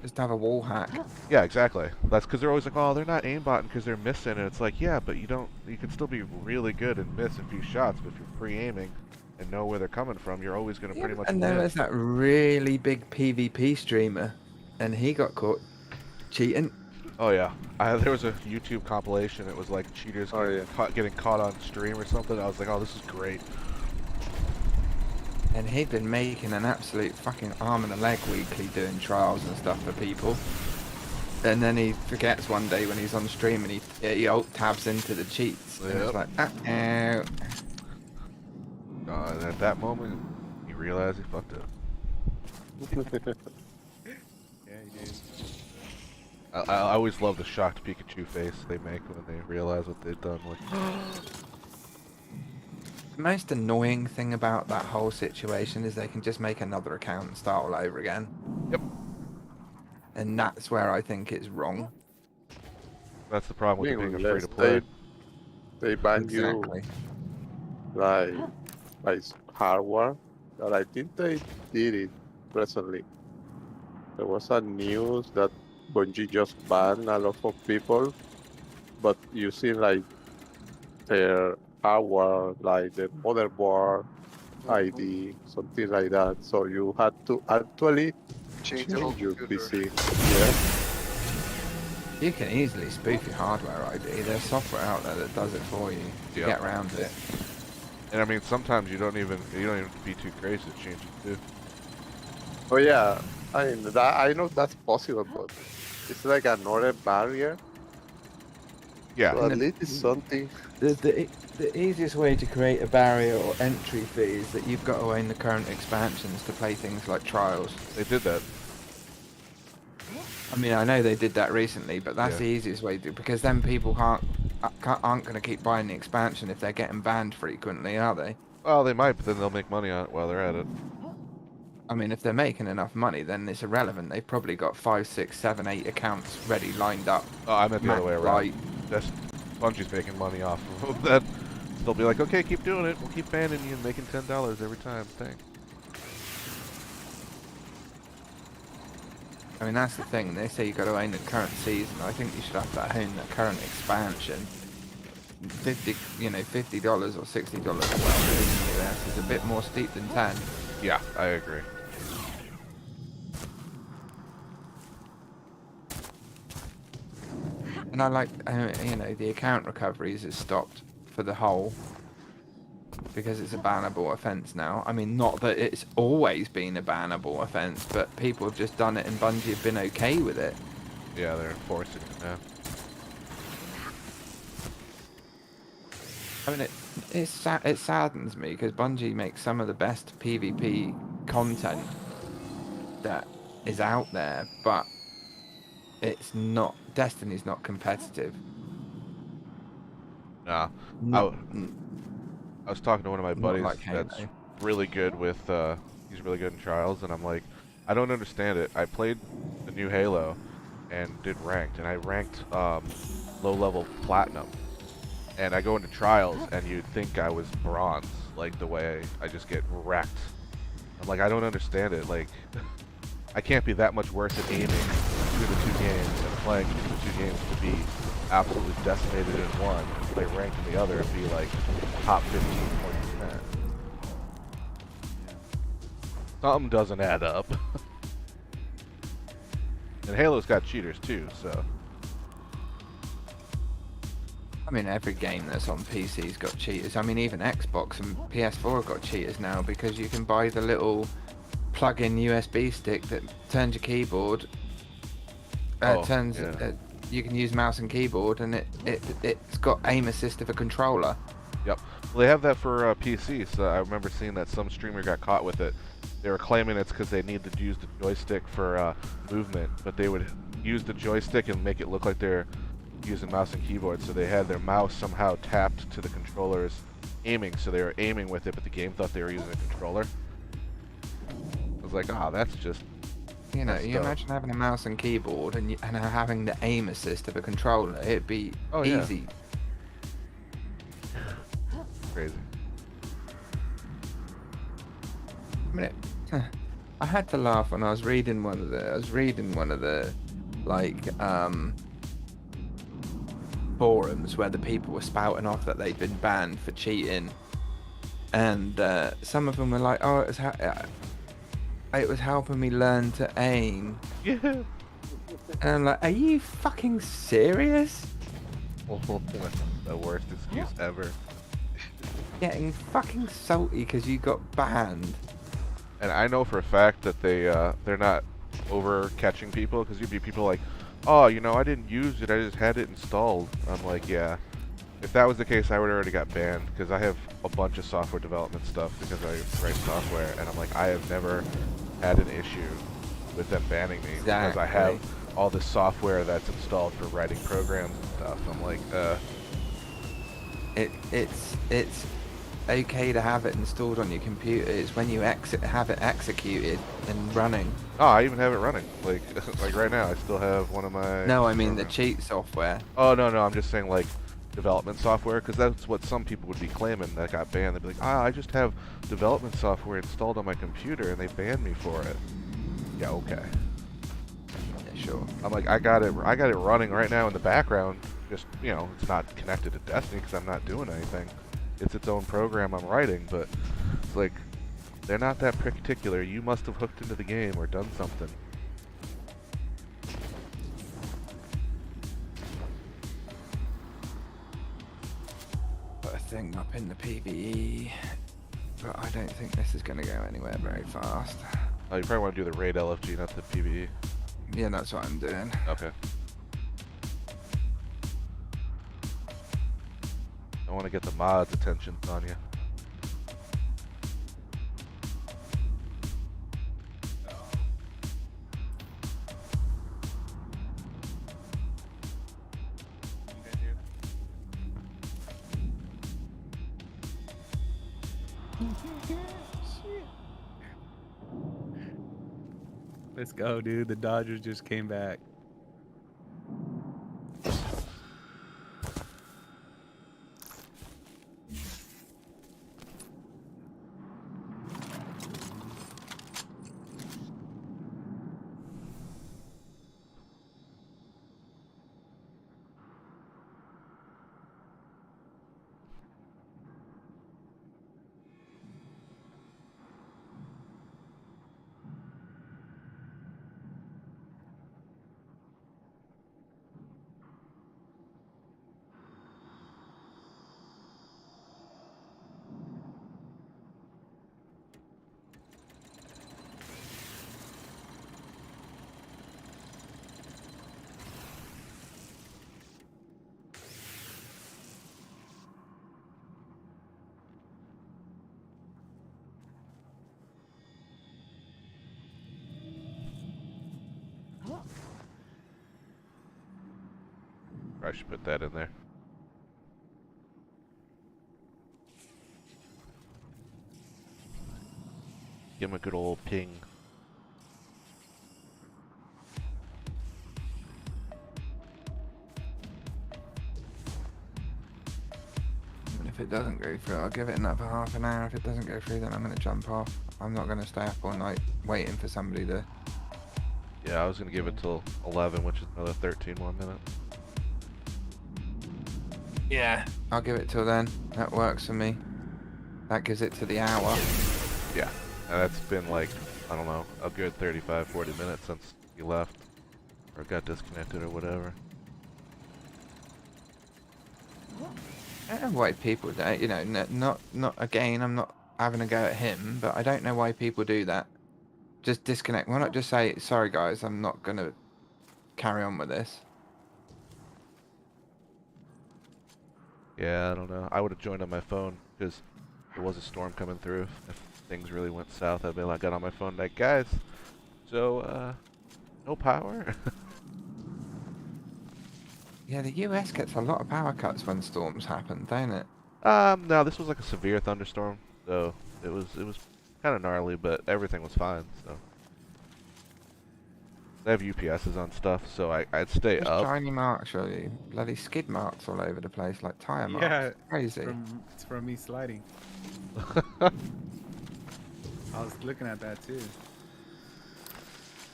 Just have a wall hack. Yeah, exactly. That's because they're always like, oh, they're not aimbotting because they're missing, and it's like, yeah, but you can still be really good and miss a few shots, but if you're pre-aiming and know where they're coming from, you're always going to pretty much And there win. was that really big PvP streamer, and he got caught cheating. Oh yeah, there was a YouTube compilation. It was like cheaters Oh, yeah. getting caught on stream or something. I was like, oh, this is great. And he'd been making an absolute fucking arm and a leg weekly doing trials and stuff for people. And then he forgets one day when he's on stream and he alt tabs into the cheats. And it's Yep. like, oh. And at that moment, you realize he fucked up. Yeah, he did. I always love the shocked Pikachu face they make when they realize what they've done. Like, The most annoying thing about that whole situation is they can just make another account and start all over again. Yep. And that's where I think it's wrong. that's the problem with it being free Unless to play. they ban Exactly. you like hardware. But I think they did it recently. There was a news that Bungie just banned a lot of people, but using like their hardware, like the motherboard ID, something like that. So you had to actually Change the whole change your computer. PC. Yeah. You can easily spoof your hardware ID. There's software out there that does it for you to Yep. get around it. And I mean, sometimes you don't even be too crazy to change it too. Oh yeah. I mean, I know that's possible, but it's like another barrier. Yeah. So at least it's something. The easiest way to create a barrier or entry fee is that you've got to own the current expansions to play things like Trials. They did that. I mean, I know they did that recently, but that's Yeah. the easiest way to, because then people aren't going to keep buying the expansion if they're getting banned frequently, are they? Well, they might, but then they'll make money on it while they're at it. I mean, if they're making enough money, then it's irrelevant. They've probably got 5, 6, 7, 8 accounts ready, lined up. Oh, I meant the other way around. Right. That's Bungie's making money off of that. They'll be like, okay, keep doing it. We'll keep banning you and making $10 every time. Thanks. I mean, that's the thing. They say you've got to own the current season. I think you should have to own the current expansion. $50 or $60 or whatever it is in the US is a bit more steep than 10. Yeah, I agree. And I like, the account recoveries is stopped for the whole because it's a bannable offence now. I mean, not that it's always been a bannable offence, but people have just done it and Bungie have been okay with it. Yeah, they're enforcing it now. I mean, it saddens me because Bungie makes some of the best PvP content that is out there, but it's not. Destiny's not competitive. Nah. Not, I was talking to one of my not buddies like Halo. that's really good with, he's really good in Trials, and I'm like, I don't understand it. I played the new Halo and did ranked, and I ranked low-level platinum. And I go into Trials, and you'd think I was bronze, like the way I just get wrecked. I'm like, I don't understand it. Like, I can't be that much worse at aiming between the two games and playing between the two games to be absolutely decimated in one, and play ranked in the other and be like top 15, 20%. Something doesn't add up. And Halo's got cheaters too, so. I mean, every game that's on PC's got cheaters. I mean, even Xbox and PS4 have got cheaters now because you can buy the little plug-in USB stick that turns your keyboard. You can use mouse and keyboard, and it's got aim assist of a controller. Yep. Well, they have that for PC, so I remember seeing that some streamer got caught with it. They were claiming it's because they needed to use the joystick for movement, but they would use the joystick and make it look like they're using mouse and keyboard, so they had their mouse somehow tapped to the controller's aiming, so they were aiming with it, but the game thought they were using a controller. I was like, ah, that's just... You know, that's you dope. imagine having a mouse and keyboard and having the aim assist of a controller. It'd be yeah. easy. Crazy. I mean, I had to laugh when I was reading one of the like forums where the people were spouting off that they'd been banned for cheating, and some of them were like, "Oh, it was helping me learn to aim." Yeah. And I'm like, "Are you fucking serious?" The worst excuse ever. Getting fucking salty because you got banned. And I know for a fact that they're not over catching people, because you'd be people like, oh, you know, I didn't use it, I just had it installed. I'm like, yeah. If that was the case, I would already got banned, because I have a bunch of software development stuff because I write software, and I'm like, I have never had an issue with them banning me because I have all this software that's installed for writing programs and stuff. I'm like, It's okay to have it installed on your computer. It's when you have it executed and running. oh, I even have it running. Like, like right now, I still have one of my... No, I mean the programs. cheat software. Oh, no, I'm just saying, like, development software, because that's what some people would be claiming that got banned. They'd be like, I just have development software installed on my computer, and they banned me for it. Yeah, okay. Yeah, sure. I'm like, I got it running right now in the background. Just, you know, it's not connected to Destiny because I'm not doing anything. It's its own program I'm writing, but it's like, they're not that particular. You must have hooked into the game or done something. Got a thing up in the PvE, but I don't think this is going to go anywhere very fast. Oh, you probably want to do the raid LFG, not the PvE. Yeah, that's what I'm doing. Okay. I want to get the mods' attention on you. Let's go, dude. The Dodgers just came back. I should put that in there. Give him a good old ping. And if it doesn't go through, I'll give it another half an hour. If it doesn't go through, then I'm going to jump off. I'm not going to stay up all night waiting for somebody to... Yeah, I was gonna give it till 11, which is another 13 more minutes. Yeah. I'll give it till then. That works for me. That gives it to the hour. Yeah, and that's been like, I don't know, a good 35, 40 minutes since you left. Or got disconnected or whatever. I don't know why people do, you know, not again, I'm not having a go at him, but I don't know why people do that. Just disconnect. Why not just say, sorry guys, I'm not going to carry on with this. Yeah, I don't know. I would have joined on my phone because there was a storm coming through. If things really went south, I'd be like, got on my phone like, guys, so, no power? Yeah, the US gets a lot of power cuts when storms happen, don't it? No, this was like a severe thunderstorm, so it was kind of gnarly, but everything was fine, so. They have UPSs on stuff, so I'd stay There's up. shiny marks, really. Bloody skid marks all over the place, like tire marks. Yeah, Crazy. It's from me sliding. I was looking at that too.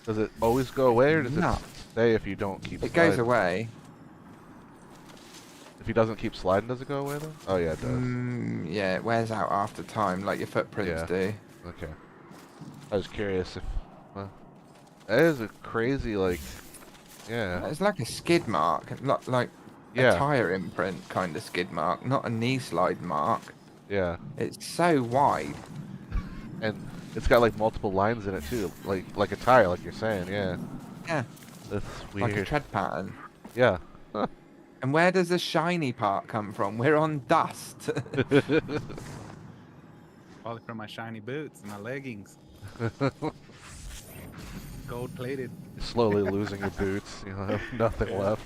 Does it always go away, or does No. it stay if you don't keep It sliding? goes away. If he doesn't keep sliding, does it go away then? Oh yeah, it does. Yeah, it wears out after time, like your footprints Yeah. do. Okay. I was curious if... Well, that is a crazy, like... Yeah. It's like a skid mark, like Yeah. a tire imprint kind of skid mark, not a knee slide mark. Yeah. It's so wide. And it's got like multiple lines in it too, like a tire, like you're saying, yeah. Yeah, That's weird. like a tread pattern. Yeah. And where does the shiny part come from? We're on dust. Probably from my shiny boots and my leggings. Gold plated. You're slowly losing your boots, you have nothing left.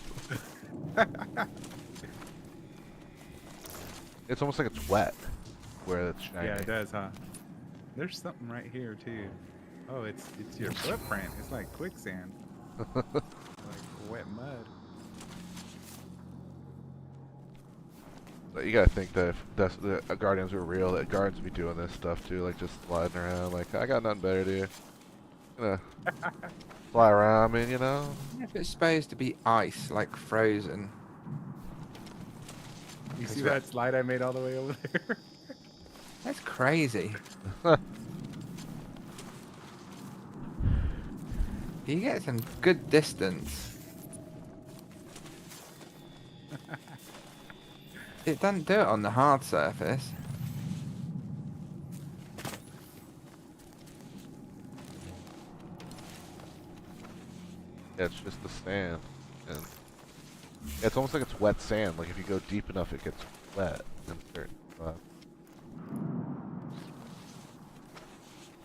It's almost like it's wet where it's shiny. Yeah, it does, huh? There's something right here too. Oh, it's your footprint. It's like quicksand. Like wet mud. But you gotta think that if the Guardians were real, that guards would be doing this stuff too, like just sliding around. Like, I got nothing better to do. Gonna fly around, I mean, you know? If it's supposed to be ice, like frozen. You see that slide I made all the way over there? That's crazy. You get some good distance. It doesn't do it on the hard surface. Yeah, it's just the sand. And yeah, it's almost like it's wet sand. Like if you go deep enough, it gets wet in certain spots.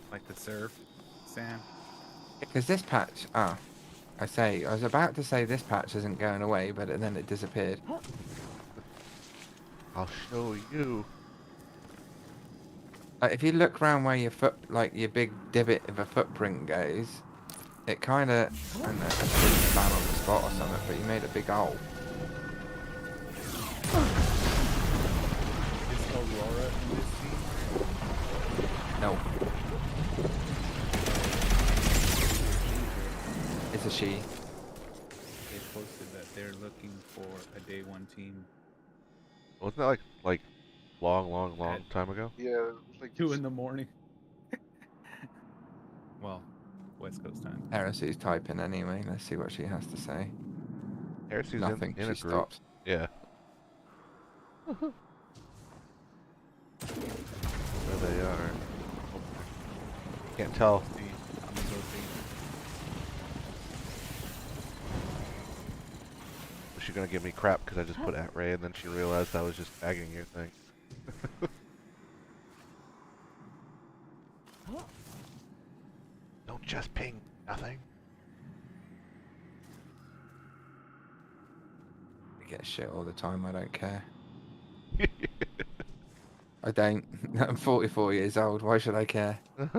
Like the surf sand. Because this patch, I was about to say this patch isn't going away, but then it disappeared. I'll show you. Like if you look around where your foot, like your big divot of a footprint goes, it kind of, I don't know, if it's really bad on the spot or something, but you made a big hole. Is Aurora in this scene? No. It's a she. They posted that they're looking for a day one team. Wasn't that like long At- time ago? Yeah, like 2 in the morning. Well, West Coast time. Heresy's typing anyway. Let's see what she has to say. Heresy's Nothing. in a She group. stops. Yeah. There they are. Can't tell. See, I'm gonna go see. Was she gonna give me crap because I just put @Ray and then she realized I was just tagging your thing. Don't just ping nothing. get shit all the time. I don't care. I don't. I'm 44 years old. Why should I care? They're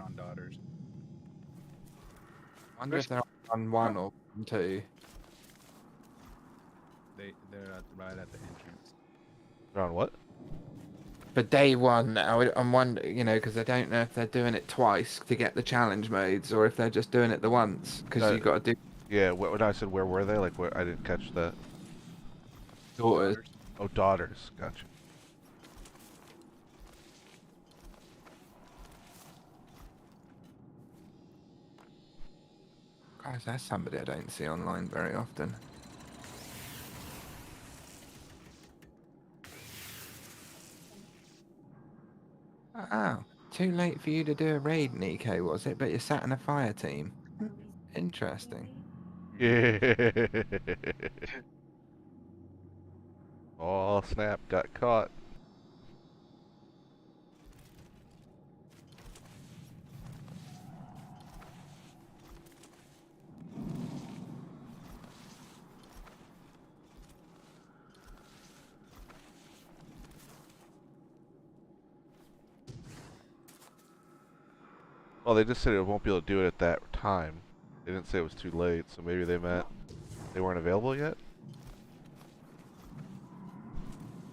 on daughters. I wonder if they're on 1 or 2. They're right at the entrance. They're on what? For day 1, I'm wondering, you know, because I don't know if they're doing it twice to get the challenge modes, or if they're just doing it the once, because you've got to do Yeah, when I said where were they, like I didn't catch that. daughters. Oh, daughters. Gotcha. Guys, that's somebody I don't see online very often. Oh, too late for you to do a raid, Nico, was it? But you sat in a fire team. Interesting. Yeah. Oh snap! Got caught. Well, they just said it won't be able to do it at that time. They didn't say it was too late, so maybe they meant they weren't available yet?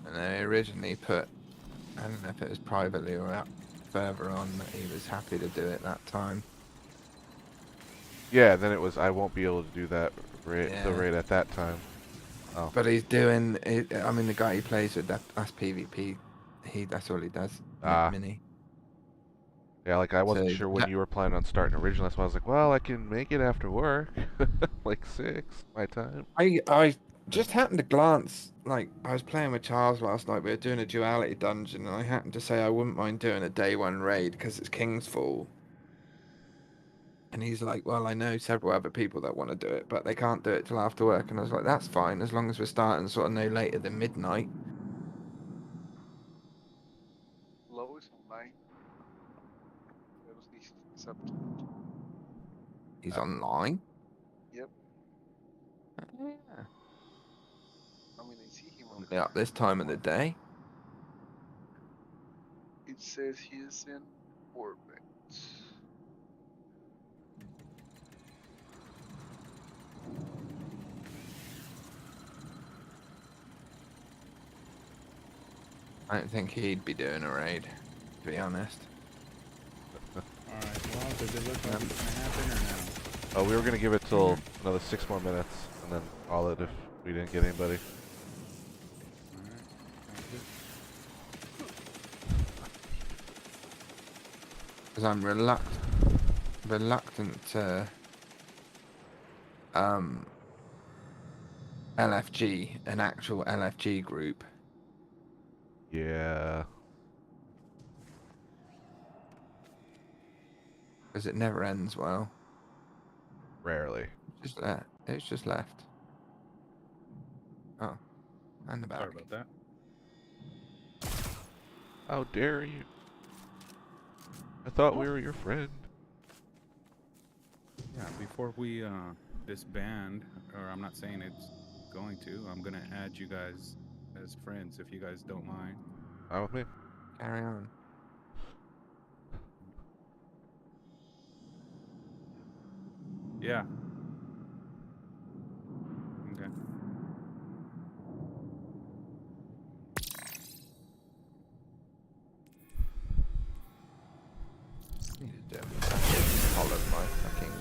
And they originally put, I don't know if it was privately or out further on, that he was happy to do it that time. Yeah, then it was, I won't be able to do that the Yeah. raid at that time. Oh. But he's doing it. I mean, the guy he plays with, that's PvP. That's all he does. Ah. Mini. Yeah, like I wasn't So, sure when you were planning on starting originally, that's why I was like, well, I can make it after work. Like 6, my time. I just happened to glance, like, I was playing with Charles last night. We were doing a duality dungeon, and I happened to say I wouldn't mind doing a day 1 raid because it's King's Fall. And he's like, well, I know several other people that want to do it, but they can't do it till after work. And I was like, that's fine, as long as we're starting sort of no later than midnight. Low is online. Pero sí, it's up to He's online. Yep. Oh, yeah. I mean, I see him on Only up this time of the day. It says he's in orbit. I don't think he'd be doing a raid, to be honest. Alright, well, does it look like it's gonna happen or no? Oh, we were gonna give it till another 6 more minutes, and then call it if we didn't get anybody. Alright, sounds good. Because I'm reluctant to LFG, an actual LFG group. Yeah. Because it never ends well. Rarely. It's just left. Oh, and the back. Sorry about that. How dare you? I thought we were your friend. Yeah, before we disband, or I'm not saying it's going to, I'm gonna add you guys as friends if you guys don't mind. Fine with me. Carry on. Yeah. Okay. Need to do follow my fucking.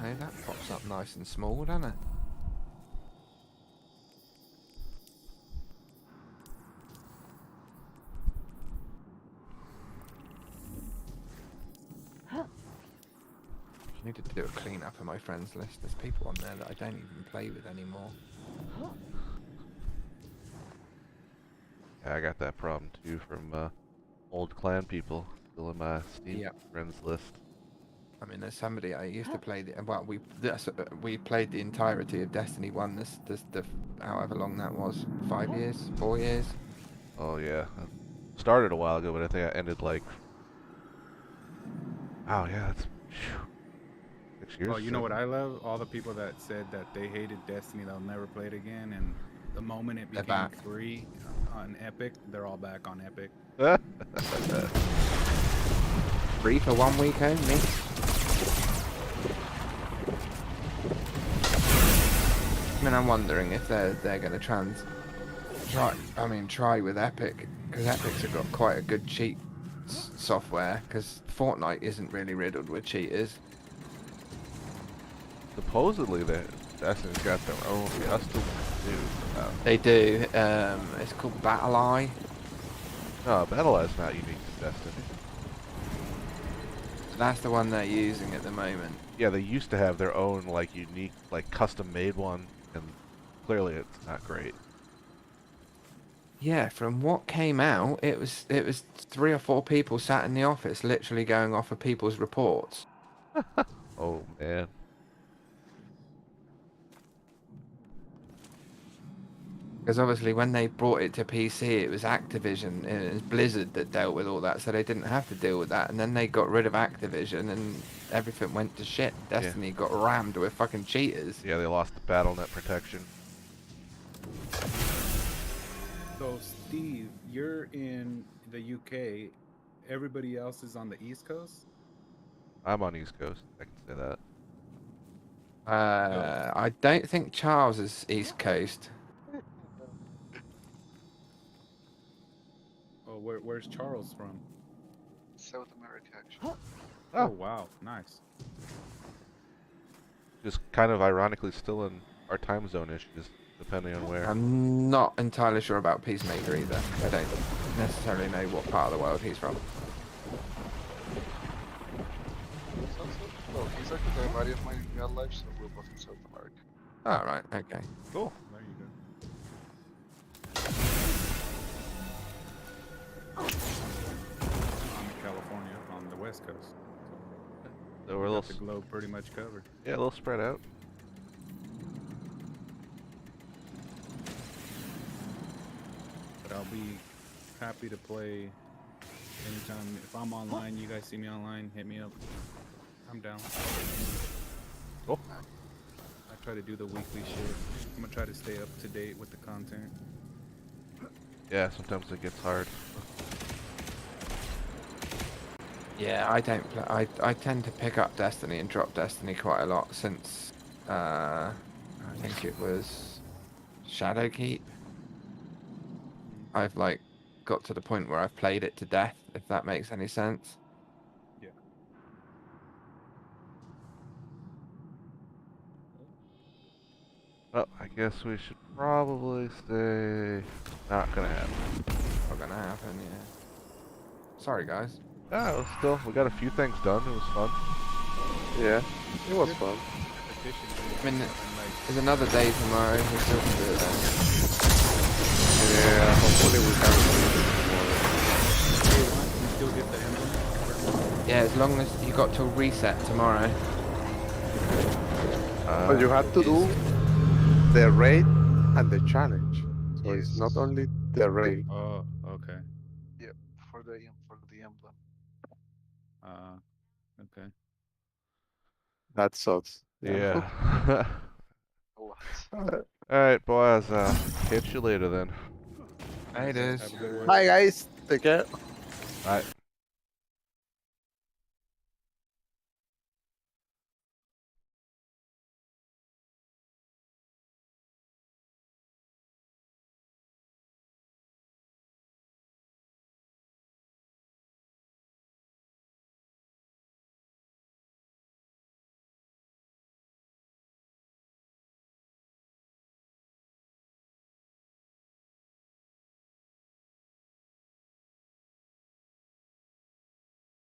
Hey, that pops up nice and small, doesn't it? I need to do a clean up of my friends list. There's people on there that I don't even play with anymore. Yeah, I got that problem too from old clan people still in my Steam Yep. friends list. I mean, there's somebody I used to play. We played the entirety of Destiny 1. The however long that was, 5 years, 4 years. Oh yeah, started a while ago, but I think I ended like Oh yeah, that's 6 years. Oh, you know what I love? All the people that said that they hated Destiny, they'll never play it again, and the moment it They're became back. free on Epic, they're all back on Epic. Free for 1 week only. I mean, I'm wondering if they're going to try with Epic, because Epic's have got quite a good cheat software, because Fortnite isn't really riddled with cheaters. Supposedly, Destiny's got their own custom too. They do. It's called BattleEye. No, BattleEye's not unique to Destiny. That's the one they're using at the moment. Yeah, they used to have their own like unique, like custom-made one, and clearly it's not great. Yeah, from what came out, it was 3 or 4 people sat in the office, literally going off of people's reports. Oh man. Because obviously, when they brought it to PC, it was Activision and it was Blizzard that dealt with all that, so they didn't have to deal with that. And then they got rid of Activision, and everything went to shit. Destiny got rammed with fucking cheaters. Yeah, they lost the BattleNet protection. So, Steve, you're in the UK. Everybody else is on the East Coast? I'm on East Coast. I can say that. I don't think Charles is East Coast. Oh, where's Charles from? South America, actually. Oh, wow. Nice. Just kind of ironically still in our time zone issues, depending on where. I'm not entirely sure about Peacemaker either. I don't necessarily know what part of the world he's from. Well, he's actually a buddy of mine in real life, so we're both in South America. Oh, right, okay. Cool. There you go. I'm in California on the West Coast. So we're a Got little, the globe pretty much covered. yeah, a little spread out. But I'll be happy to play anytime. If I'm online, you guys see me online, hit me up. I'm down. Cool. I try to do the weekly shit. I'm gonna try to stay up to date with the content. Yeah, sometimes it gets hard. Yeah, I don't play. I tend to pick up Destiny and drop Destiny quite a lot since I think it was Shadowkeep. I've like got to the point where I've played it to death, if that makes any sense. Yeah. Well, I guess we should probably say not gonna happen. Not gonna happen, yeah. Sorry, guys. Oh, still, we got a few things done. It was fun. Yeah, it was fun. I mean, there's another day tomorrow. We still can do it then. Yeah, hopefully we can You still get the emblem? Yeah, as long as you got to reset tomorrow. But you have to do the raid and the challenge. So it's not only the raid. Oh, okay. Yep, for the emblem. Okay. That sucks. Yeah. A lot. Alright, boys. Catch you later then. Hey, it is. Have a good one. Hi guys, take care. Bye.